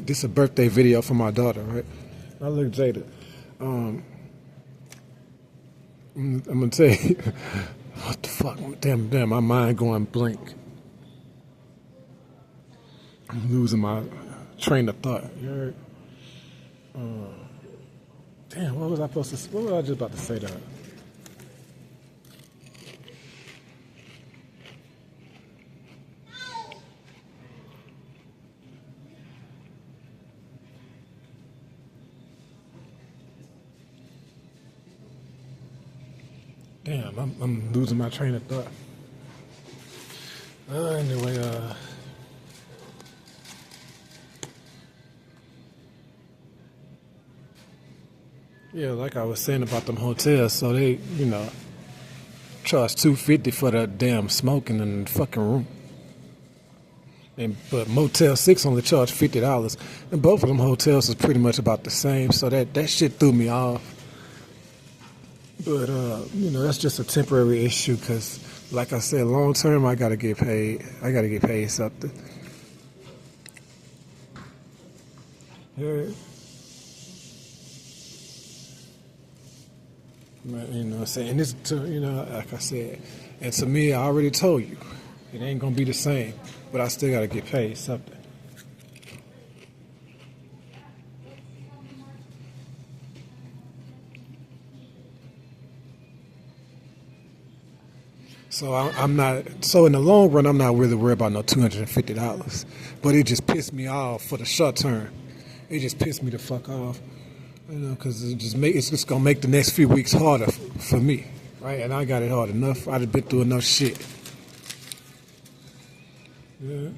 This is a birthday video for my daughter, right? Now look, Jada. I'm gonna tell you, what the fuck? Damn, my mind going blank. I'm losing my train of thought. You heard? Damn, what was I supposed to? What was I just about to say to her? Damn, I'm losing my train of thought. Anyway, yeah, like I was saying about them hotels, so they, charge $250 for the damn smoking in the fucking room. But Motel 6 only charged $50, and both of them hotels is pretty much about the same. So that shit threw me off. But that's just a temporary issue because, like I said, long term I gotta get paid. I gotta get paid something. Yeah. You know what I'm saying? And this, like I said, and to me, I already told you, it ain't gonna be the same. But I still gotta get paid something. So I'm not. So in the long run, I'm not really worried about no $250. But it just pissed me off for the short term. It just pissed me the fuck off, because it's just gonna make the next few weeks harder for me, right? And I got it hard enough. I've been through enough shit. Yeah.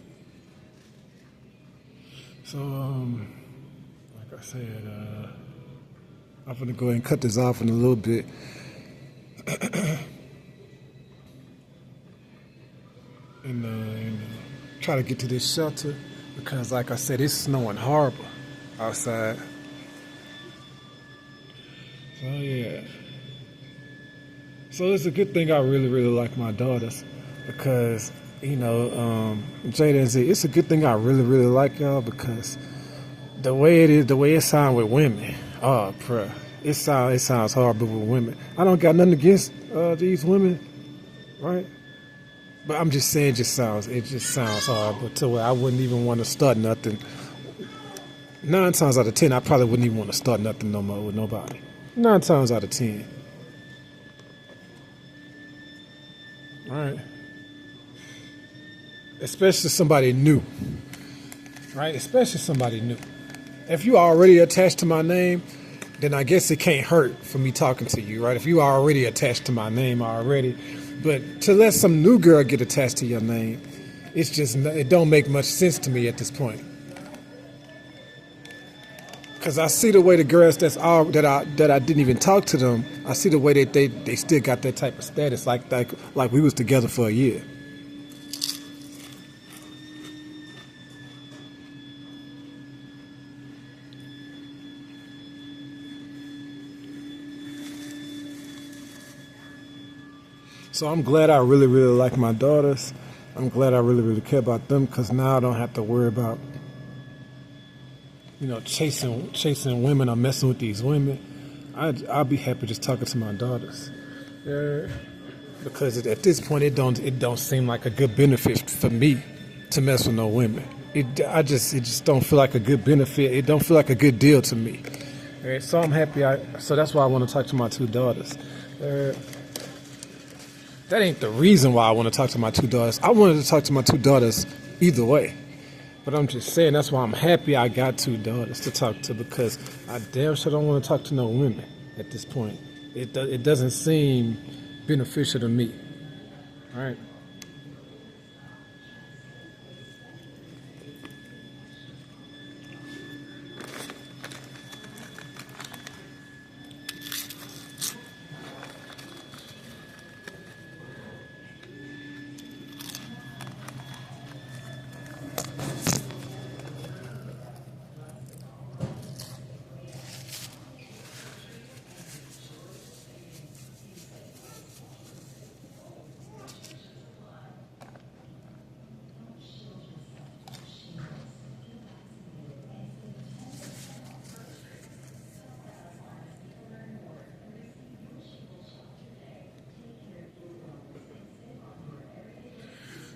So like I said, I'm gonna go ahead and cut this off in a little bit. And try to get to this shelter because, like I said, it's snowing horrible outside. So yeah. So it's a good thing I really, really like my daughters because Jada and Z, it's a good thing I really, really like y'all because the way it sounds with women, oh, bruh, it sounds horrible with women. I don't got nothing against these women, right? But I'm just saying, it just sounds horrible to where I wouldn't even want to start nothing. 9 times out of 10, I probably wouldn't even want to start nothing no more with nobody. 9 times out of 10. All right. Especially somebody new. Right? Especially somebody new. If you already attached to my name, then I guess it can't hurt for me talking to you, right? If you are already attached to my name already. But to let some new girl get attached to your name, it don't make much sense to me at this point. Cause I see the way the girls that I didn't even talk to them. I see the way that they still got that type of status, like we was together for a year. So I'm glad I really, really like my daughters. I'm glad I really, really care about them because now I don't have to worry about, chasing women or messing with these women. I'll be happy just talking to my daughters. Yeah. Because at this point, it don't seem like a good benefit for me to mess with no women. It just don't feel like a good benefit. It don't feel like a good deal to me. All right, so I'm happy. So that's why I want to talk to my 2 daughters. That ain't the reason why I want to talk to my 2 daughters. I wanted to talk to my 2 daughters either way. But I'm just saying that's why I'm happy I got 2 daughters to talk to because I damn sure don't want to talk to no women at this point. It doesn't seem beneficial to me. All right.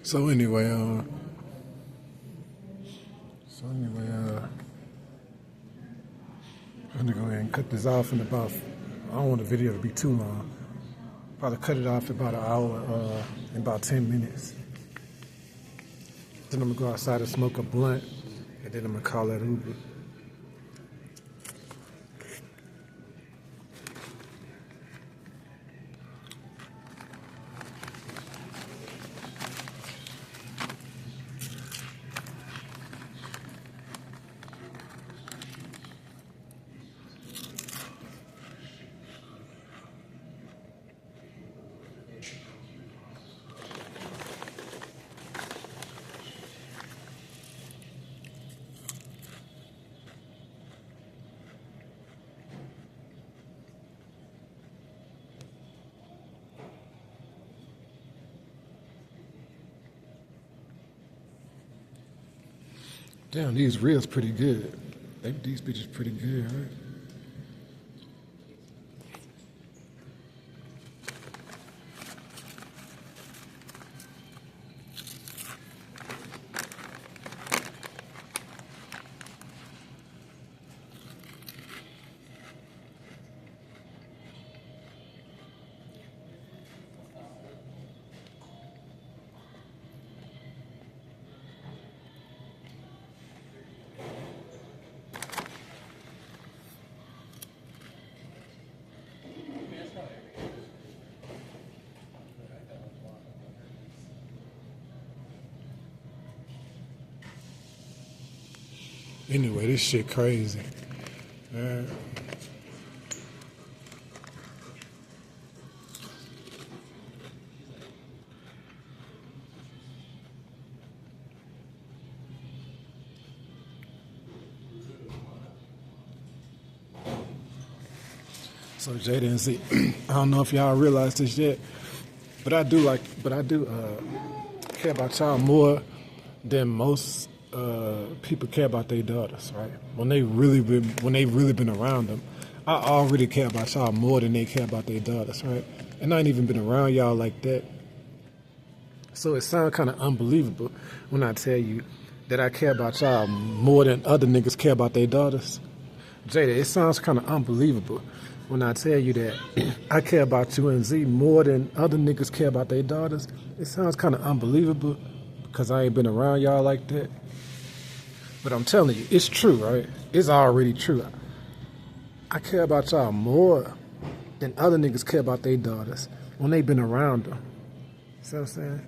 So anyway, I'm gonna go ahead and cut this off in about. I don't want the video to be too long. Probably cut it off about an hour, in about 10 minutes. Then I'm gonna go outside and smoke a blunt, and then I'm gonna call that Uber. Damn, these reels pretty good. These bitches pretty good, right? Anyway, this shit crazy. Uh, so Jada and Z, I don't know if y'all realize this yet, but I do care about y'all more than most people care about their daughters, right? When they really been around them, I already care about y'all more than they care about their daughters, right? And I ain't even been around y'all like that. So it sounds kind of unbelievable when I tell you that I care about y'all more than other niggas care about their daughters. Jada, it sounds kind of unbelievable when I tell you that I care about you and Z more than other niggas care about their daughters. It sounds kind of unbelievable because I ain't been around y'all like that. But I'm telling you, it's true, right? It's already true. I care about y'all more than other niggas care about their daughters when they been around them. See what I'm saying?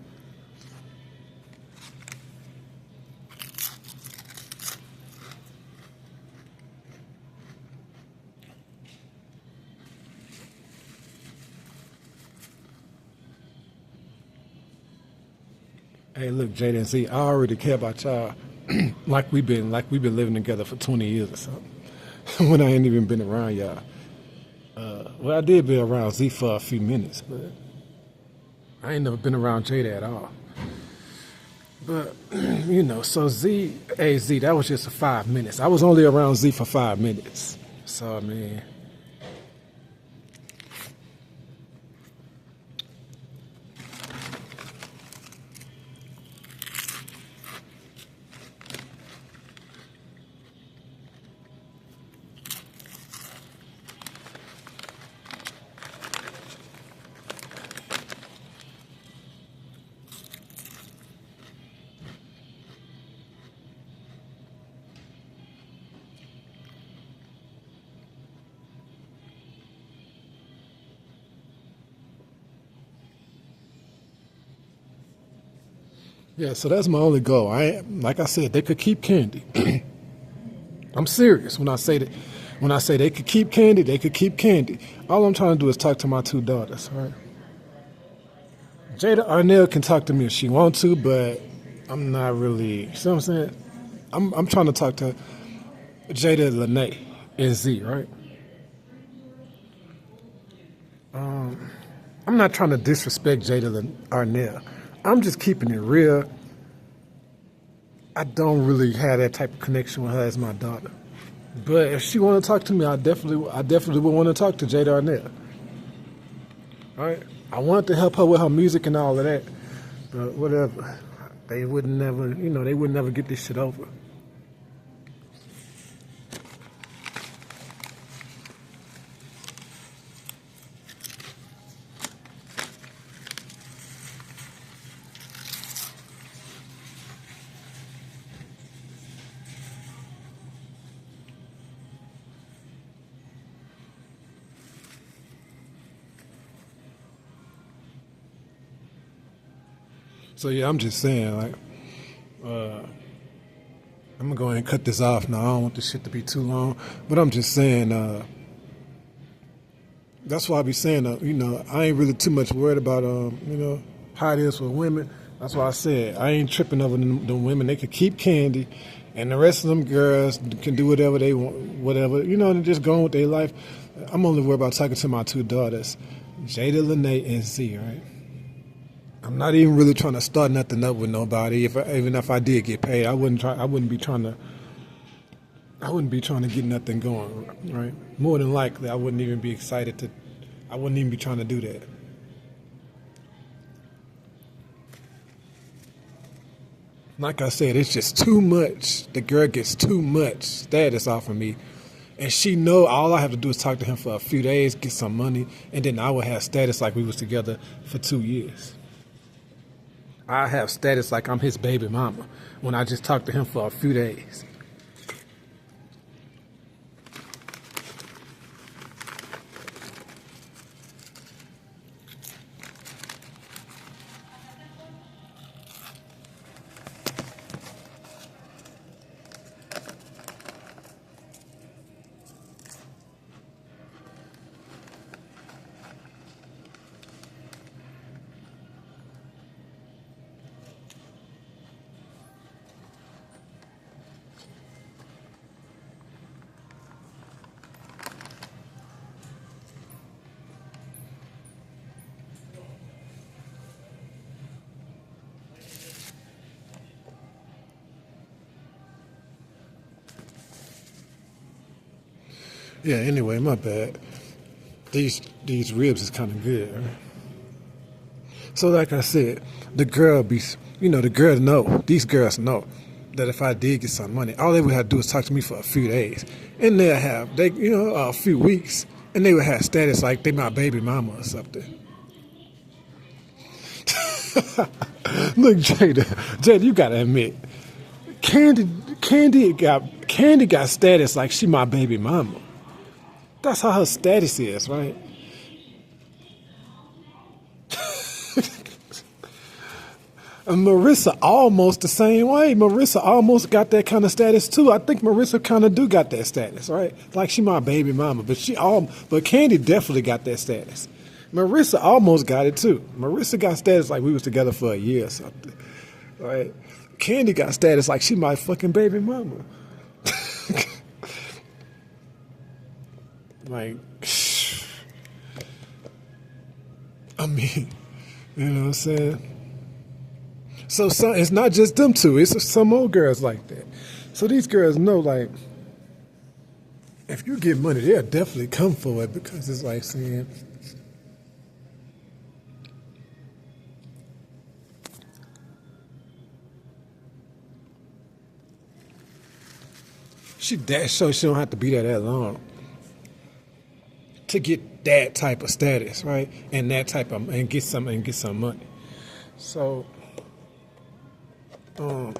Hey, look, Jada and Z, I already care about y'all like we been living together for 20 years or something. When I ain't even been around y'all. Well, I did be around Z for a few minutes, but I ain't never been around Jada at all. But you know, so Z, hey Z, that was just for 5 minutes. I was only around Z for 5 minutes. So I mean. Yeah, so that's my only goal. Like I said, they could keep Candy. I'm serious when I say that. When I say they could keep Candy, they could keep Candy. All I'm trying to do is talk to my two daughters, right? Jada Arnell can talk to me if she wants to, but I'm not really. You see what I'm saying? I'm trying to talk to Jada, Lene, and Z, right? I'm not trying to disrespect Jada Arnell. I'm just keeping it real. I don't really have that type of connection with her as my daughter. But if she want to talk to me, I definitely would want to talk to Jada Arnett. All right? I wanted to help her with her music and all of that, but whatever. They would never get this shit over. So yeah, I'm just saying, like, I'm gonna go ahead and cut this off now. I don't want this shit to be too long, but I'm just saying, that's why I be saying, I ain't really too much worried about, how it is for women. That's why I said I ain't tripping over them women. They could keep Candy, and the rest of them girls can do whatever they want, whatever, and just go on with their life. I'm only worried about talking to my two daughters, Jada, Lene, and Z, right? I'm not even really trying to start nothing up with nobody. Even if I did get paid, I wouldn't try. I wouldn't be trying to. I wouldn't be trying to get nothing going, right? More than likely, I wouldn't even be excited to. I wouldn't even be trying to do that. Like I said, it's just too much. The girl gets too much status off of me. And she know all I have to do is talk to him for a few days, get some money, and then I will have status like we was together for 2 years. I have status like I'm his baby mama when I just talk to him for a few days. Yeah, anyway, my bad. These ribs is kind of good. Right? So like I said, the girl be, the girls know, these girls know that if I did get some money, all they would have to do is talk to me for a few days. And they'll have, a few weeks, and they would have status like they my baby mama or something. Look, Jada, you gotta admit, Candy got status like she my baby mama. That's how her status is, right? And Marissa almost the same way. Marissa almost got that kind of status too. I think Marissa kind of do got that status, right? Like she my baby mama, but Candy definitely got that status. Marissa almost got it too. Marissa got status like we was together for a year or something, right? Candy got status like she my fucking baby mama. Like, I mean, you know what I'm saying? So it's not just them two. It's some old girls like that. So these girls know, like, if you get money, they'll definitely come for it because it's like saying, she don't have to be there that long to get that type of status, right? And that type of and get some money. So don't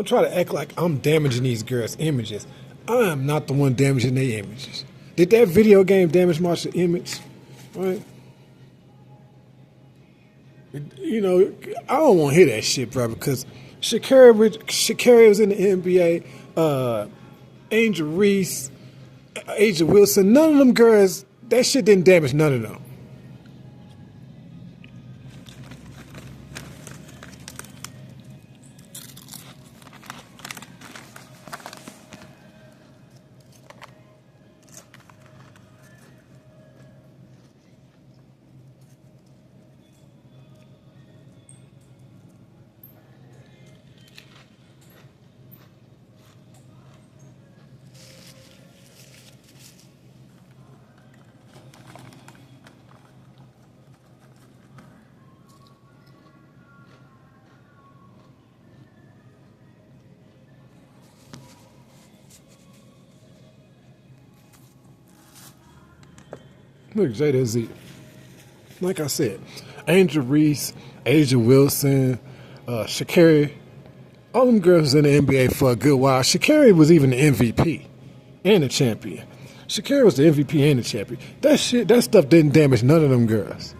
try to act like I'm damaging these girls' images. I am not the one damaging their images. Did that video game damage my image? Right? I don't want to hear that shit, bro, because Sha'Carri was in the NBA, Angel Reese, A'ja Wilson, none of them girls, that shit didn't damage none of them. Look, Jada Z. Like I said, Angel Reese, A'ja Wilson, Sha'Carri, all them girls in the NBA for a good while. Sha'Carri was even the MVP and the champion. Sha'Carri was the MVP and the champion. That stuff didn't damage none of them girls.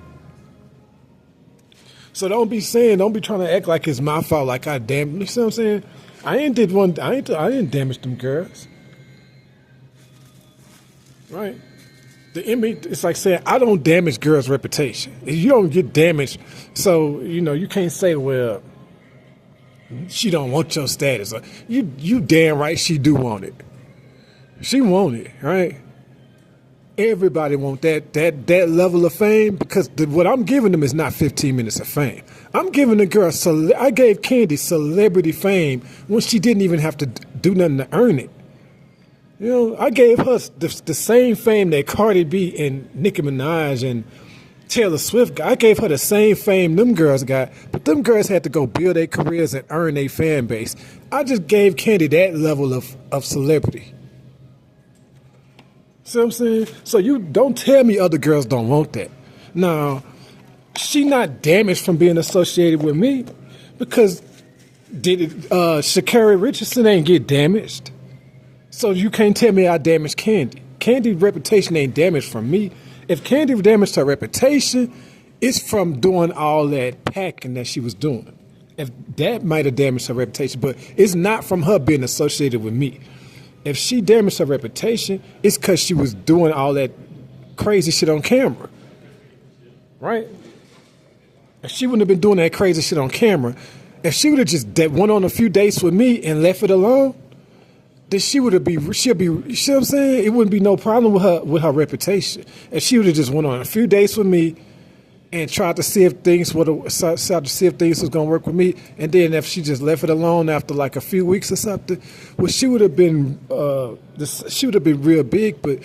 So don't be trying to act like it's my fault, like I damaged. You see what I'm saying? I didn't damage them girls. Right? The image, it's like saying, I don't damage girls' reputation. You don't get damaged, so, you can't say, well, she don't want your status. You damn right she do want it. She want it, right? Everybody want that level of fame because what I'm giving them is not 15 minutes of fame. I'm giving the girl. I gave Candy celebrity fame when she didn't even have to do nothing to earn it. You know, I gave her the same fame that Cardi B and Nicki Minaj and Taylor Swift got. I gave her the same fame them girls got, but them girls had to go build their careers and earn their fan base. I just gave Candy that level of celebrity. See what I'm saying? So you don't tell me other girls don't want that. Now, she not damaged from being associated with me because Sha'Carri Richardson ain't get damaged. So you can't tell me I damaged Candy. Candy's reputation ain't damaged from me. If Candy damaged her reputation, it's from doing all that packing that she was doing. If that might have damaged her reputation, but it's not from her being associated with me. If she damaged her reputation, it's because she was doing all that crazy shit on camera. Right? If she wouldn't have been doing that crazy shit on camera, if she would have just went on a few dates with me and left it alone, then she'll be, you know what I'm saying? It wouldn't be no problem with her reputation. If she would have just went on a few dates with me and tried to see if things was gonna work with me, and then if she just left it alone after like a few weeks or something, well, she would have been real big, but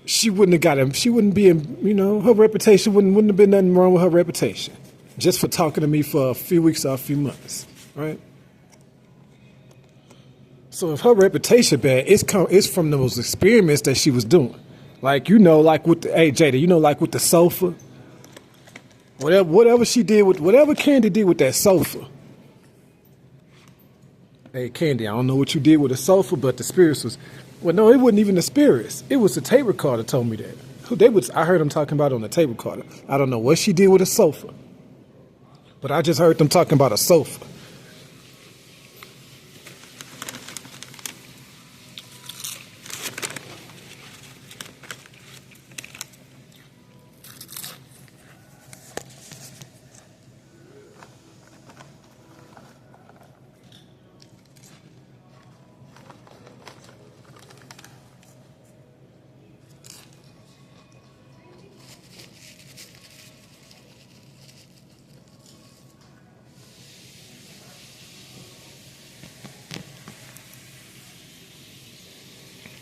she wouldn't have got him. She wouldn't be in, you know, her reputation wouldn't have been nothing wrong with her reputation, just for talking to me for a few weeks or a few months, right? So if her reputation bad, it's from those experiments that she was doing. Like, you know, like with Jada, you know, like with the sofa. Whatever Candy did with that sofa. Hey, Candy, I don't know what you did with the sofa, but the spirits was... Well, no, it wasn't even the spirits. It was the tape recorder told me that. I heard them talking about it on the tape recorder. I don't know what she did with a sofa. But I just heard them talking about a sofa.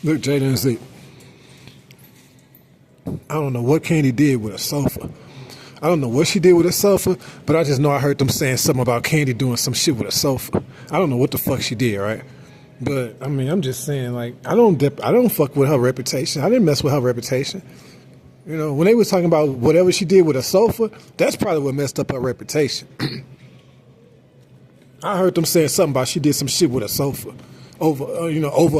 Look, Jada and Z. I don't know what Candy did with a sofa. I don't know what she did with a sofa, but I just know I heard them saying something about Candy doing some shit with a sofa. I don't know what the fuck she did, right? But I mean, I'm just saying, like, I don't fuck with her reputation. I didn't mess with her reputation. You know, when they was talking about whatever she did with a sofa, that's probably what messed up her reputation. I heard them saying something about she did some shit with a sofa. Over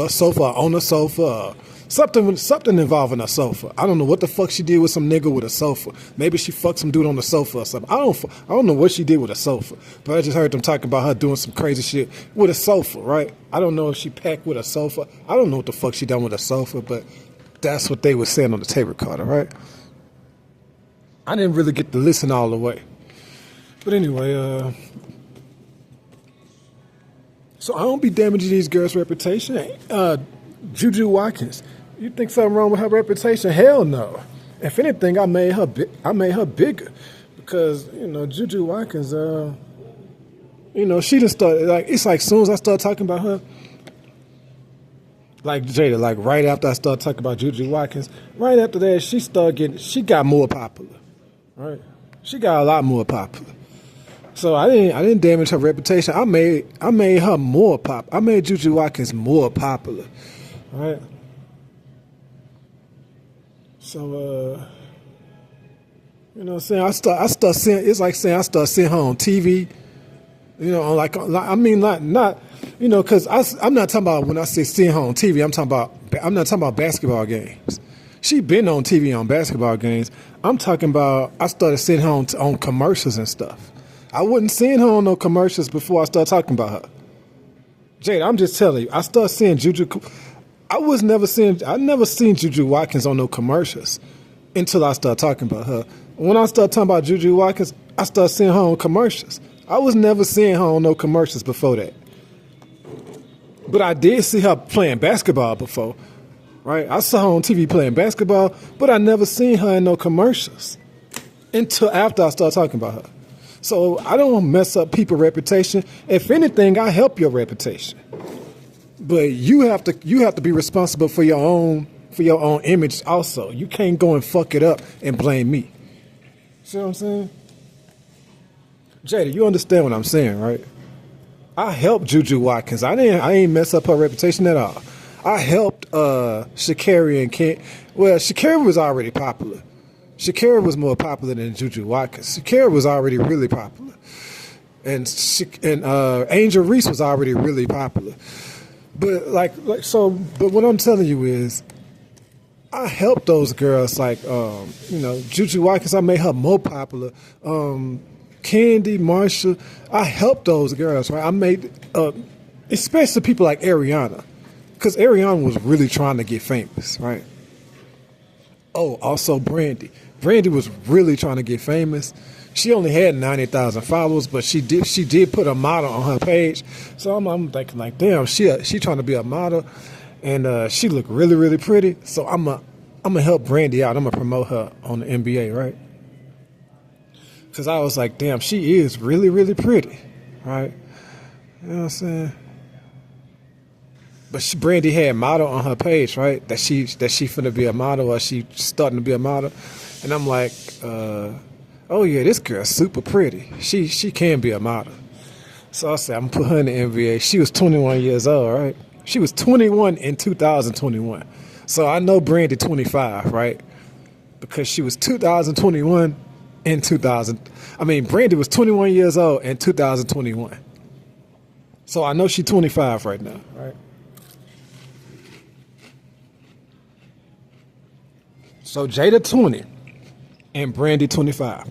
a sofa, on a sofa, something involving a sofa. I don't know what the fuck she did with some nigga with a sofa. Maybe she fucked some dude on the sofa or something. I don't know what she did with a sofa, but I just heard them talking about her doing some crazy shit with a sofa, right? I don't know if she packed with a sofa. I don't know what the fuck she done with a sofa, but that's what they were saying on the tape recorder, right? I didn't really get to listen all the way. But anyway, so I don't be damaging these girls' reputation. Juju Watkins, you think something wrong with her reputation? Hell no. If anything, I made her bigger because, you know, Juju Watkins, you know, she just started, like, it's like as soon as I start talking about her, like Jada, like right after I started talking about Juju Watkins, right after that, she got more popular, right? She got a lot more popular. So I didn't damage her reputation. I made her more pop. I made Juju Watkins more popular, right? So you know what I'm saying? I start seeing, it's like saying I start seeing her on TV. You know, like I mean, not you know, because I'm not talking about when I say seeing her on TV. I'm not talking about basketball games. She been on TV on basketball games. I'm talking about I started seeing her on commercials and stuff. I wasn't seeing her on no commercials before I started talking about her. Jade, I'm just telling you, I started seeing Juju. I never seen Juju Watkins on no commercials until I started talking about her. When I started talking about Juju Watkins, I started seeing her on commercials. I was never seeing her on no commercials before that. But I did see her playing basketball before, right? I saw her on TV playing basketball, but I never seen her in no commercials until after I started talking about her. So I don't mess up people's reputation. If anything, I help your reputation. But you have to be responsible for your own image also. You can't go and fuck it up and blame me. See what I'm saying? Jada, you understand what I'm saying, right? I helped Juju Watkins. I ain't mess up her reputation at all. I helped Sha'Carri and Ken. Well, Sha'Carri was already popular. Sha'Carri was more popular than Juju Watkins. Sha'Carri was already really popular, and Angel Reese was already really popular. But but what I'm telling you is, I helped those girls like Juju Watkins. I made her more popular. Candy, Marsha, I helped those girls, right? I made, especially people like Ariana, because Ariana was really trying to get famous, right? Oh, also Brandy. Brandy was really trying to get famous. She only had 90,000 followers, but she did put a model on her page. So I'm thinking like, damn, she trying to be a model, and she looked really, really pretty. So I'm gonna help Brandy out. I'm gonna promote her on the NBA, right? Because I was like, damn, she is really, really pretty, right? You know what I'm saying? But Brandy had model on her page, right? That she finna be a model, or she starting to be a model. And I'm like, oh yeah, this girl's super pretty. She can be a model. So I said, I'm gonna put her in the NBA. She was 21 years old, right? She was 21 in 2021. So I know Brandy 25, right? Because she was 2021 in 2000. I mean, Brandy was 21 years old in 2021. So I know she's 25 right now, right? So Jada 20 and Brandy 25.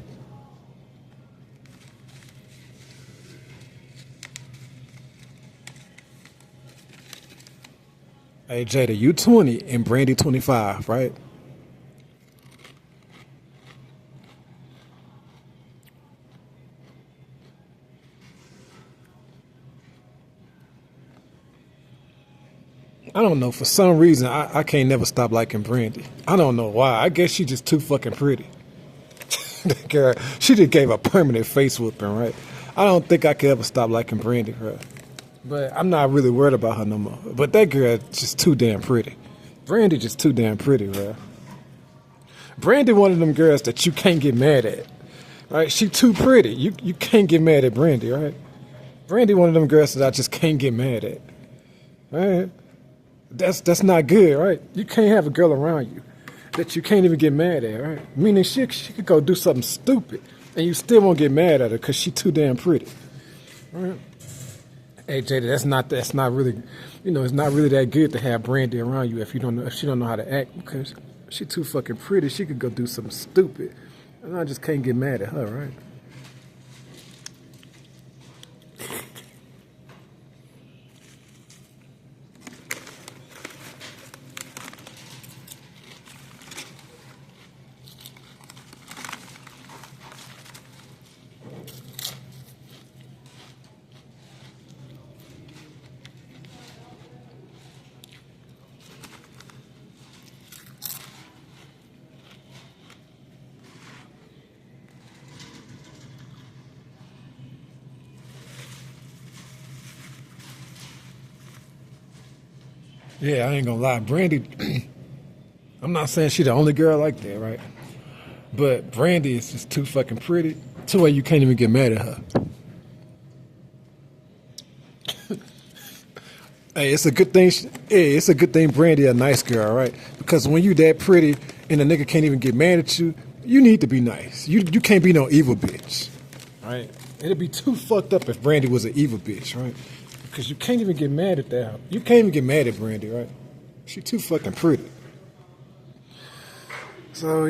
Hey Jada, you 20 and Brandy 25, right? I don't know. For some reason, I can't never stop liking Brandy. I don't know why. I guess she's just too fucking pretty. That girl, she just gave a permanent face whooping, right? I don't think I could ever stop liking Brandy, bro. But I'm not really worried about her no more. But that girl just too damn pretty. Brandy just too damn pretty, bro. Brandy one of them girls that you can't get mad at. Right? She too pretty. You can't get mad at Brandy, right? Brandy one of them girls that I just can't get mad at. Right? That's not good, right? You can't have a girl around you that you can't even get mad at, right? Meaning she could go do something stupid and you still won't get mad at her because she's too damn pretty. Right? Hey Jada, that's not really, it's not really that good to have Brandy around you if she don't know how to act, because she's too fucking pretty. She could go do something stupid, and I just can't get mad at her, right? Yeah, I ain't gonna lie, Brandy. I'm not saying she the only girl like that, right? But Brandy is just too fucking pretty to where you can't even get mad at her. Hey, it's a good thing. It's a good thing Brandy a nice girl, right? Because when you that pretty and a nigga can't even get mad at you, you need to be nice. You can't be no evil bitch, right? It'd be too fucked up if Brandy was an evil bitch, right? Because you can't even get mad at that. You can't even get mad at Brandy, right? She too fucking pretty. So,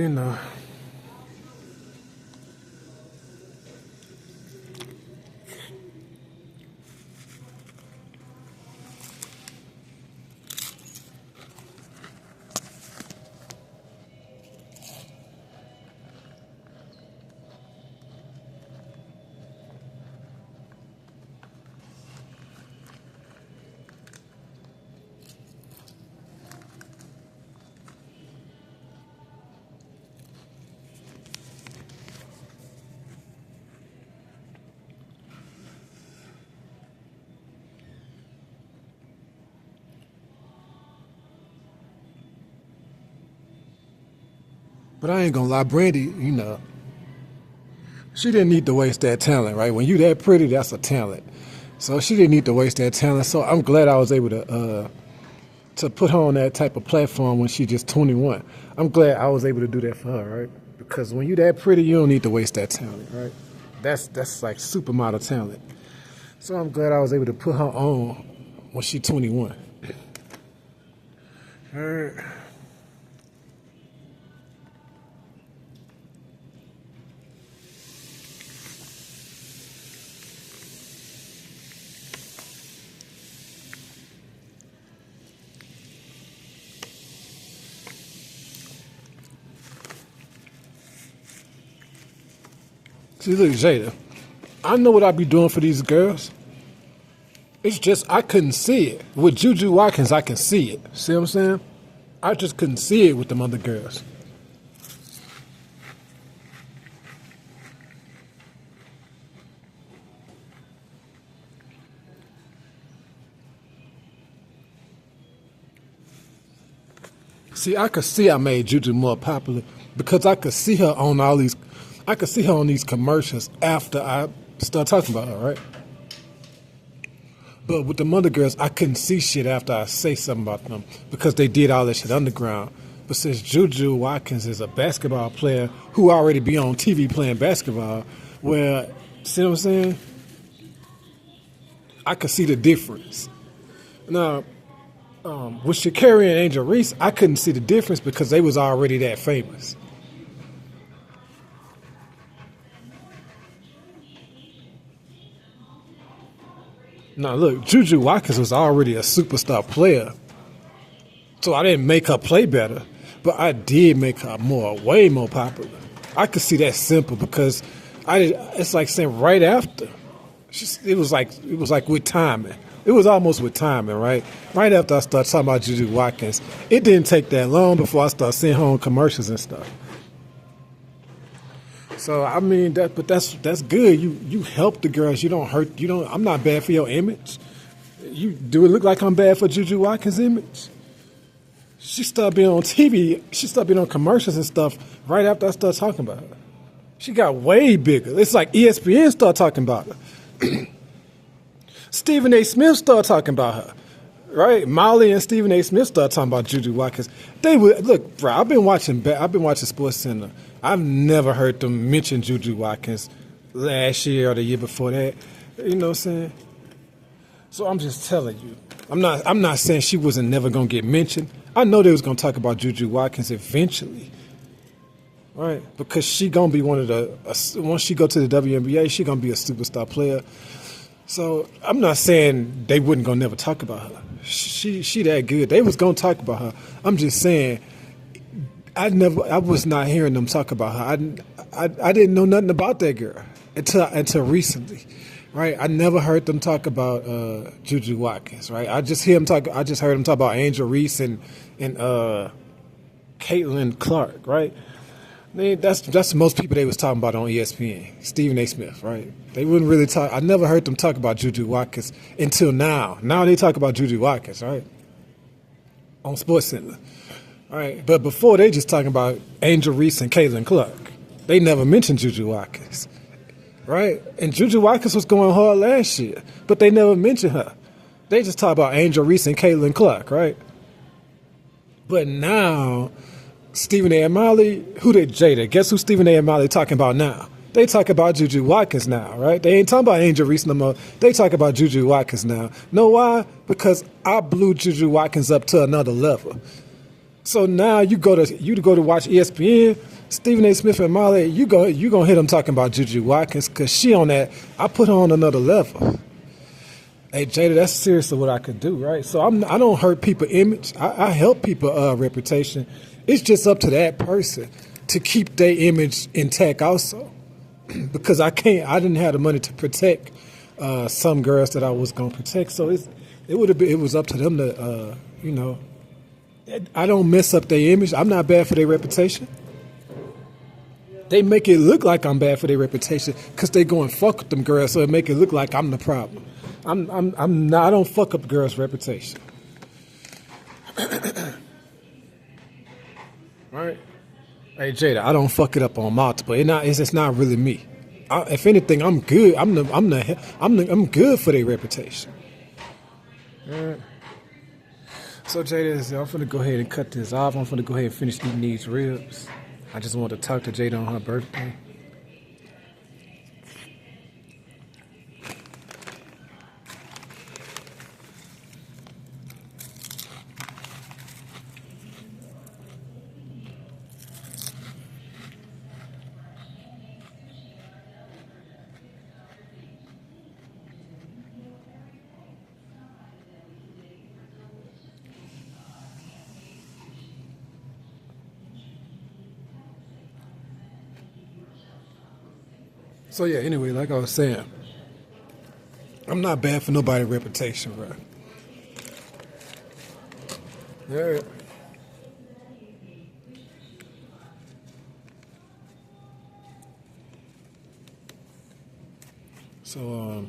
But I ain't gonna lie, Brandy, she didn't need to waste that talent, right? When you that pretty, that's a talent. So she didn't need to waste that talent. So I'm glad I was able to put her on that type of platform when she just 21. I'm glad I was able to do that for her, right? Because when you that pretty, you don't need to waste that talent, right? That's like supermodel talent. So I'm glad I was able to put her on when she 21. All right. See, look, Jada, I know what I be doing for these girls. It's just I couldn't see it. With Juju Watkins, I can see it. See what I'm saying? I just couldn't see it with them other girls. See, I could see I made Juju more popular because I could see her on I could see her on these commercials after I started talking about her, right? But with the other girls, I couldn't see shit after I say something about them because they did all that shit underground. But since Juju Watkins is a basketball player who already be on TV playing basketball, well, see what I'm saying? I could see the difference. Now, with Sha'Carri and Angel Reese, I couldn't see the difference because they was already that famous. Now look, Juju Watkins was already a superstar player, so I didn't make her play better, but I did make her way more popular. I could see that simple because it's like saying right after. It was like with timing. It was almost with timing, right? Right after I started talking about Juju Watkins, it didn't take that long before I started seeing her on commercials and stuff. So I mean that's good. You help the girls. You don't hurt. You don't. I'm not bad for your image. Do it look like I'm bad for Juju Watkins' image? She started being on TV. She started being on commercials and stuff right after I started talking about her. She got way bigger. It's like ESPN started talking about her. Stephen A. Smith started talking about her. Right, Molly and Stephen A. Smith started talking about Juju Watkins. They would look, bro. I've been watching Sports Center. I've never heard them mention Juju Watkins last year or the year before that. You know what I'm saying? So I'm just telling you. I'm not saying she wasn't never gonna get mentioned. I know they was gonna talk about Juju Watkins eventually, right? Because she gonna be one of once she go to the WNBA, she gonna be a superstar player. So I'm not saying they wouldn't gonna never talk about her. She that good. They was gonna talk about her. I'm just saying I was not hearing them talk about her. I didn't know nothing about that girl until recently, right? I never heard them talk about Juju Watkins, right? I just heard them talk about Angel Reese and Caitlin Clark, right? That's most people they was talking about on ESPN. Stephen A. Smith, right? They wouldn't really talk. I never heard them talk about Juju Watkins until now. Now they talk about Juju Watkins, right? On Sports Center, right? But before they just talking about Angel Reese and Caitlin Clark. They never mentioned Juju Watkins, right? And Juju Watkins was going hard last year, but they never mentioned her. They just talk about Angel Reese and Caitlin Clark, right? But now Stephen A. and Molly, Jada? Guess who Stephen A. and Molly talking about now? They talk about Juju Watkins now, right? They ain't talking about Angel Reese no more. They talk about Juju Watkins now. Know why? Because I blew Juju Watkins up to another level. So now you go to watch ESPN, Stephen A. Smith and Molly, you gonna hear them talking about Juju Watkins because she on that. I put her on another level. Hey Jada, that's seriously what I could do, right? So I don't hurt people's image. I help people reputation. It's just up to that person to keep their image intact also. Because I didn't have the money to protect some girls that I was gonna protect. So it was up to them to I don't mess up their image. I'm not bad for their reputation. They make it look like I'm bad for their reputation because they go and fuck with them girls, so it make it look like I'm the problem. I'm not. I don't fuck up girls' reputation. All right. Hey, Hey Jada, I don't fuck it up on multiple. It's just not really me. If anything, I'm good. I'm good for their reputation. So Jada, I'm finna go ahead and cut this off. I'm finna go ahead and finish eating these ribs. I just want to talk to Jada on her birthday. So yeah, anyway, like I was saying, I'm not bad for nobody's reputation, bro. Yeah. So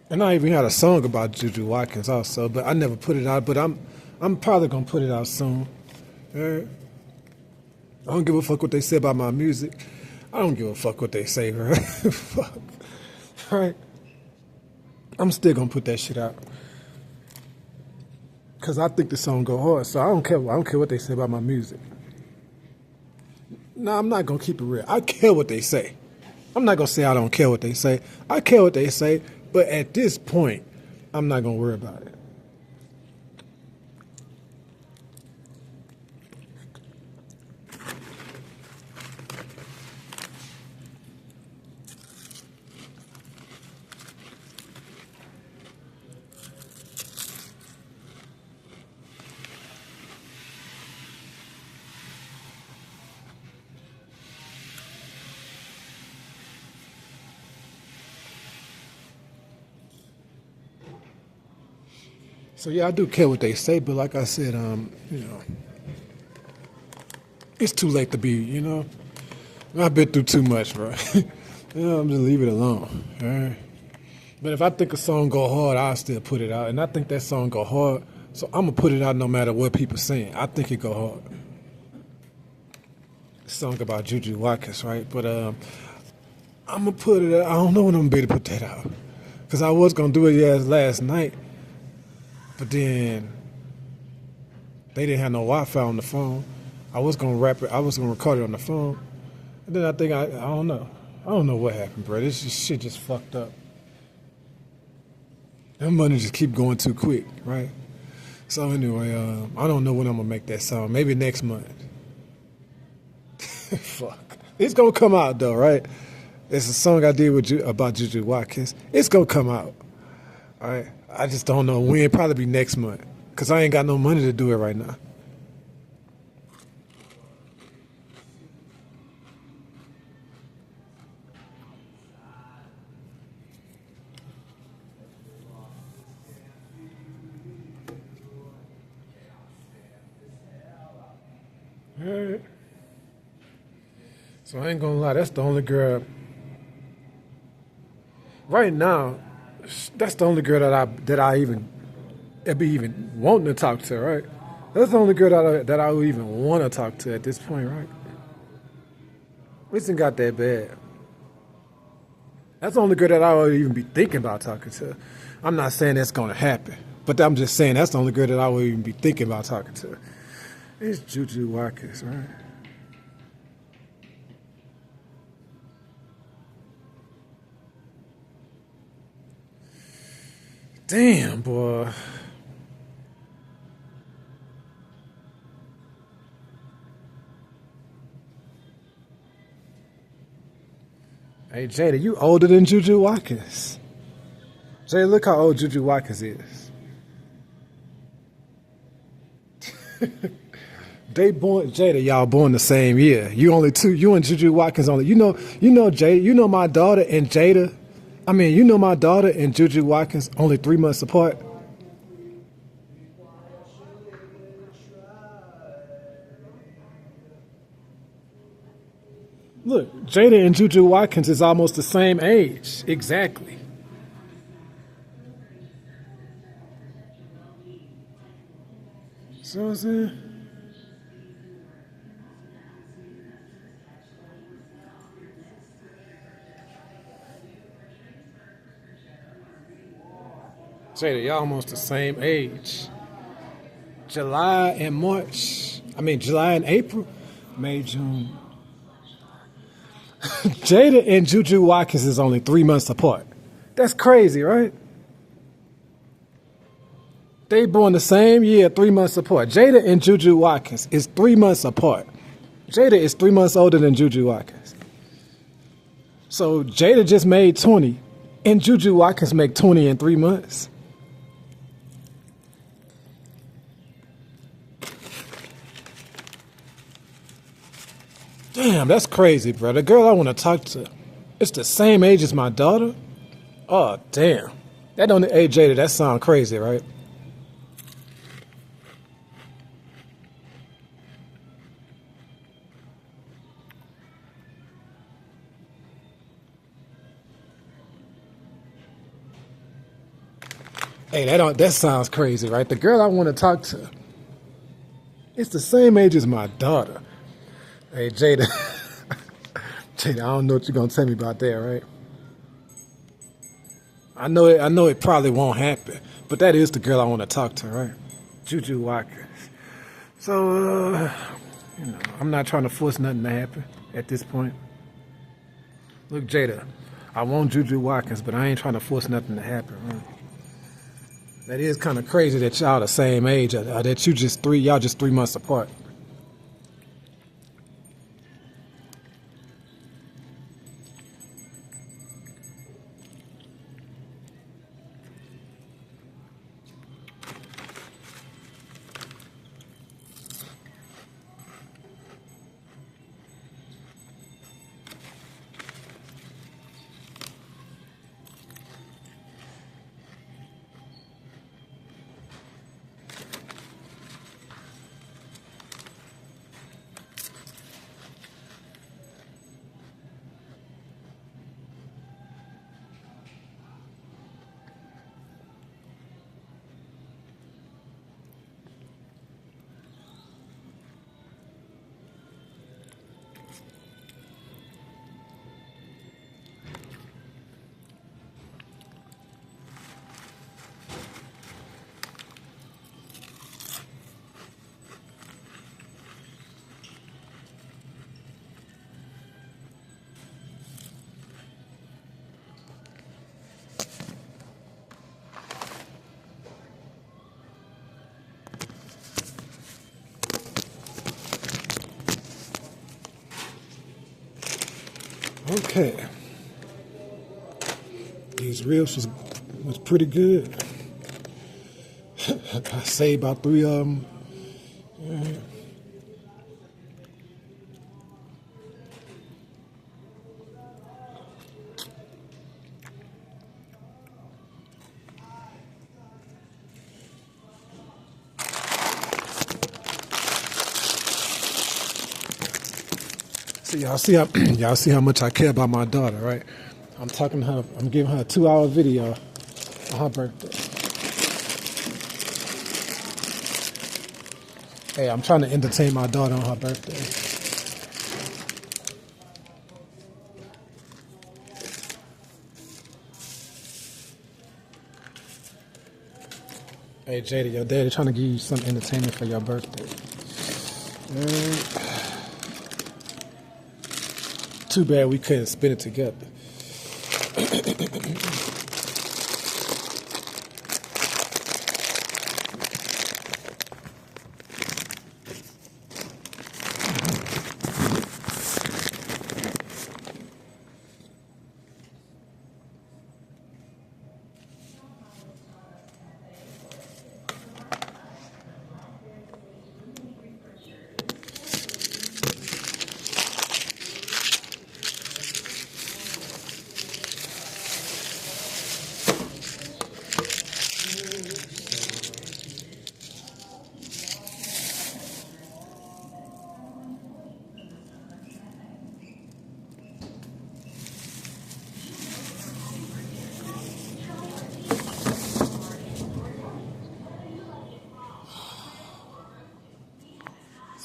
and I even had a song about Juju Watkins also, but I never put it out. But I'm probably gonna put it out soon. Yeah. I don't give a fuck what they say about my music. I don't give a fuck what they say, right? Fuck. Right? I'm still gonna put that shit out. Cause I think the song go hard, so I don't care. I don't care what they say about my music. No, I'm not gonna keep it real. I care what they say. I'm not gonna say I don't care what they say. I care what they say, but at this point, I'm not gonna worry about it. So yeah, I do care what they say, but like I said, it's too late to be, I've been through too much, bro. I'm just leave it alone. All right? But if I think a song go hard, I'll still put it out. And I think that song go hard, so I'm gonna put it out no matter what people saying. I think it go hard. Song about Juju Watkins, right? But I'm gonna put it out. I don't know when I'm gonna be able to put that out. Cause I was gonna do it last night, but then they didn't have no Wi-Fi on the phone. I was gonna rap it. I was gonna record it on the phone, and then I think I don't know. I don't know what happened, bro. This shit just fucked up. That money just keep going too quick, right? So anyway, I don't know when I'm gonna make that song. Maybe next month. Fuck. It's gonna come out though, right? It's a song I did with about Juju Watkins. It's gonna come out. All right. I just don't know when. Probably be next month. Cause I ain't got no money to do it right now. All right. So I ain't gonna lie, that's the only girl right now. That's the only girl that I even be even wanting to talk to, right? That's the only girl that I would even want to talk to at this point, right? It ain't got that bad. That's the only girl that I would even be thinking about talking to. I'm not saying that's gonna happen, but I'm just saying that's the only girl that I would even be thinking about talking to. It's Juju Watkins, right? Damn, boy. Hey, Jada, you older than Juju Watkins. Jada, look how old Juju Watkins is. They born Jada, y'all born the same year. You only two. You and Juju Watkins only. Jada. You know my daughter and Jada. I mean, you know my daughter and Juju Watkins only 3 months apart. Look, Jada and Juju Watkins is almost the same age. Exactly. So what I'm saying? Jada, y'all almost the same age. July and March. I mean, July and April. May, June. Jada and Juju Watkins is only 3 months apart. That's crazy, right? They born the same year, 3 months apart. Jada and Juju Watkins is 3 months apart. Jada is 3 months older than Juju Watkins. So Jada just made 20, and Juju Watkins make 20 in 3 months. Damn, that's crazy, bro. The girl I want to talk to, it's the same age as my daughter? Oh, damn. That don't, hey, Jada, that sound crazy, right? Hey, that sounds crazy, right? The girl I want to talk to, it's the same age as my daughter. Hey, Jada. Jada, I don't know what you're gonna tell me about that, right? I know it probably won't happen, but that is the girl I want to talk to, right? Juju Watkins. So, I'm not trying to force nothing to happen at this point. Look, Jada, I want Juju Watkins, but I ain't trying to force nothing to happen, right? That is kind of crazy that y'all the same age, that y'all just 3 months apart. Okay. These ribs was pretty good. I saved about 3 of them. So y'all see how much I care about my daughter, right? I'm talking to her. I'm giving her a 2-hour video on her birthday. Hey, I'm trying to entertain my daughter on her birthday. Hey, Jada, your daddy trying to give you some entertainment for your birthday. Too bad we couldn't spend it together.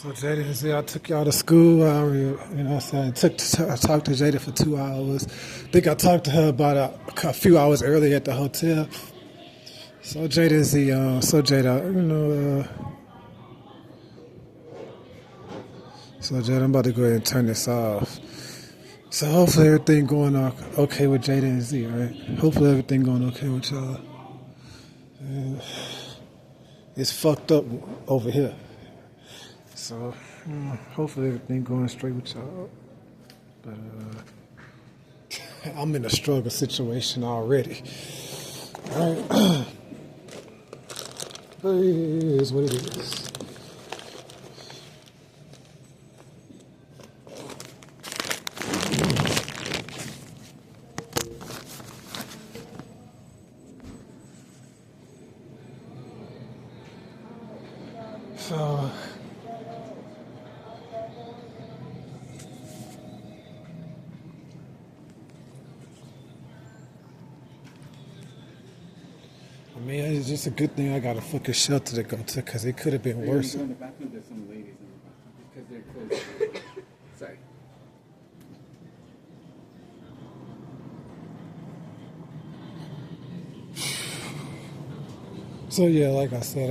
So Jada said, I took y'all to school. I said, I talked to Jada for 2 hours. I think I talked to her about a few hours earlier at the hotel. So Jada, I'm about to go ahead and turn this off. So hopefully everything going okay with Jada and Z, right? Hopefully everything going okay with y'all. It's fucked up over here. So hopefully everything going straight with y'all. But I'm in a struggle situation already. All right. But it is what it is. So I mean, it's just a good thing I got a fucking shelter to go to, because it could have been worse. In the bathroom, there's some ladies in the bathroom because they're close. Sorry. So yeah, like I said,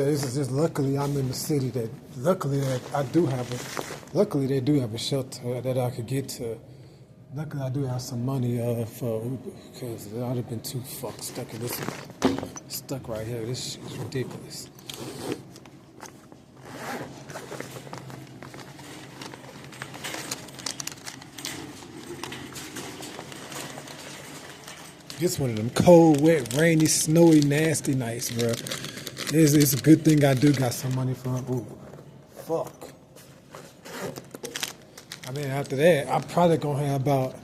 this is just luckily I'm in the city luckily they do have a shelter that I could get to. Luckily I do have some money for Uber, because I'd have been too stuck right here. This shit is ridiculous. It's one of them cold, wet, rainy, snowy, nasty nights, bro. It's a good thing I do got some money from Uber. Fuck. I mean, after that, I'm probably gonna have about.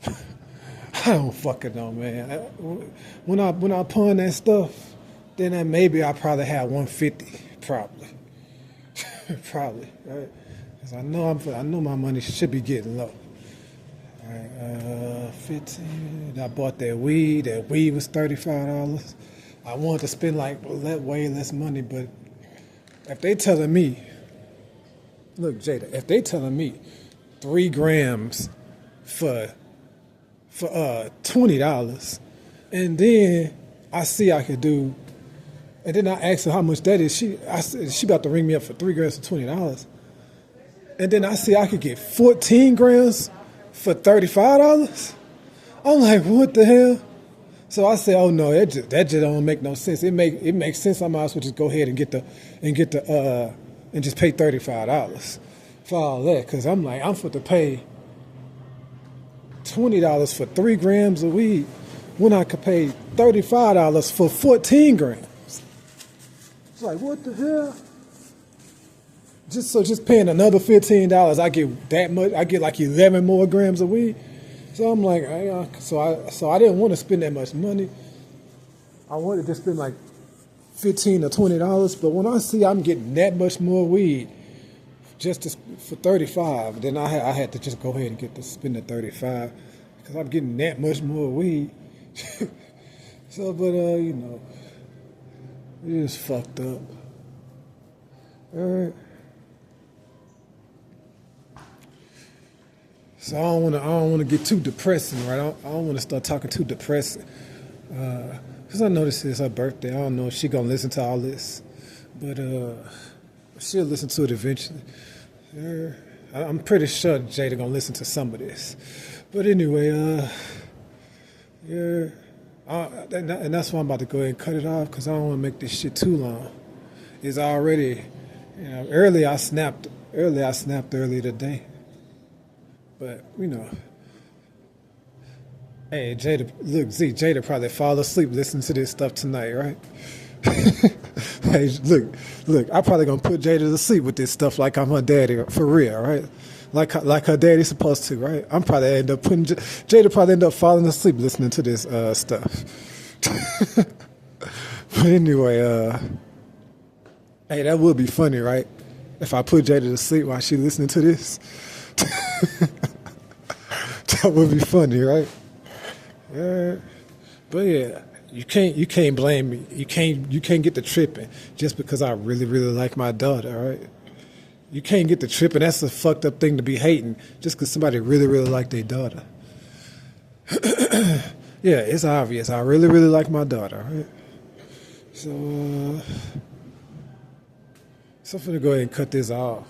I don't fucking know, man. When I pawn that stuff, then maybe I probably have 150, probably, probably, right? Because I know my money should be getting low. All right, 15. I bought that weed. That weed was $35. I wanted to spend way less money, but if they telling me, look, Jada, if they telling me 3 grams for $20, and then I see I could do, and then I asked her how much that is. I said she about to ring me up for 3 grams for $20, and then I see I could get 14 grams for $35. I'm like, what the hell? So I said, oh no, that just don't make no sense. It makes sense. I might as well just go ahead and just pay $35 for all that, because I'm like, I'm for to pay $20 for 3 grams of weed when I could pay $35 for 14 grams. It's like, what the hell? Just paying another $15, I get that much. I get like 11 more grams of weed. So I'm like, so I didn't want to spend that much money. I wanted to spend like $15 or $20, but when I see I'm getting that much more weed for $35, then I had to just go ahead and spend the $35, because I'm getting that much more weed. So, but it is fucked up. All right. So I don't want to get too depressing, right? I don't want to start talking too depressing, because I know this is her birthday. I don't know if she's gonna listen to all this, but she'll listen to it eventually. I'm pretty sure Jada gonna listen to some of this. But anyway, and that's why I'm about to go ahead and cut it off, because I don't want to make this shit too long. It's already, earlier I snapped earlier today. But, hey, Jada probably fall asleep listening to this stuff tonight, right? Hey, look, I probably gonna put Jada to sleep with this stuff like I'm her daddy, for real, right? Like her daddy's supposed to, right? I'm probably end up putting, Jada probably end up falling asleep listening to this stuff. But anyway, hey, that would be funny, right? If I put Jada to sleep while she listening to this. would be funny, right? Yeah. But yeah, you can't blame me. You can't get the tripping just because I really really like my daughter, right? You can't get the tripping. That's a fucked up thing to be hating just because somebody really really like their daughter. Yeah, it's obvious. I really really like my daughter, right? So, so I'm finna go ahead and cut this off.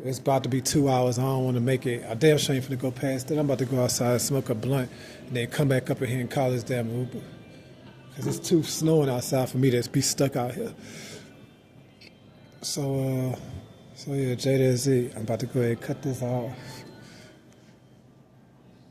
It's about to be 2 hours. I don't want to make it. I damn sure ain't finna go past it. I'm about to go outside, smoke a blunt, and then come back up in here and call this damn Uber. Because it's too snowing outside for me to be stuck out here. So yeah, Jada is it. I'm about to go ahead and cut this off.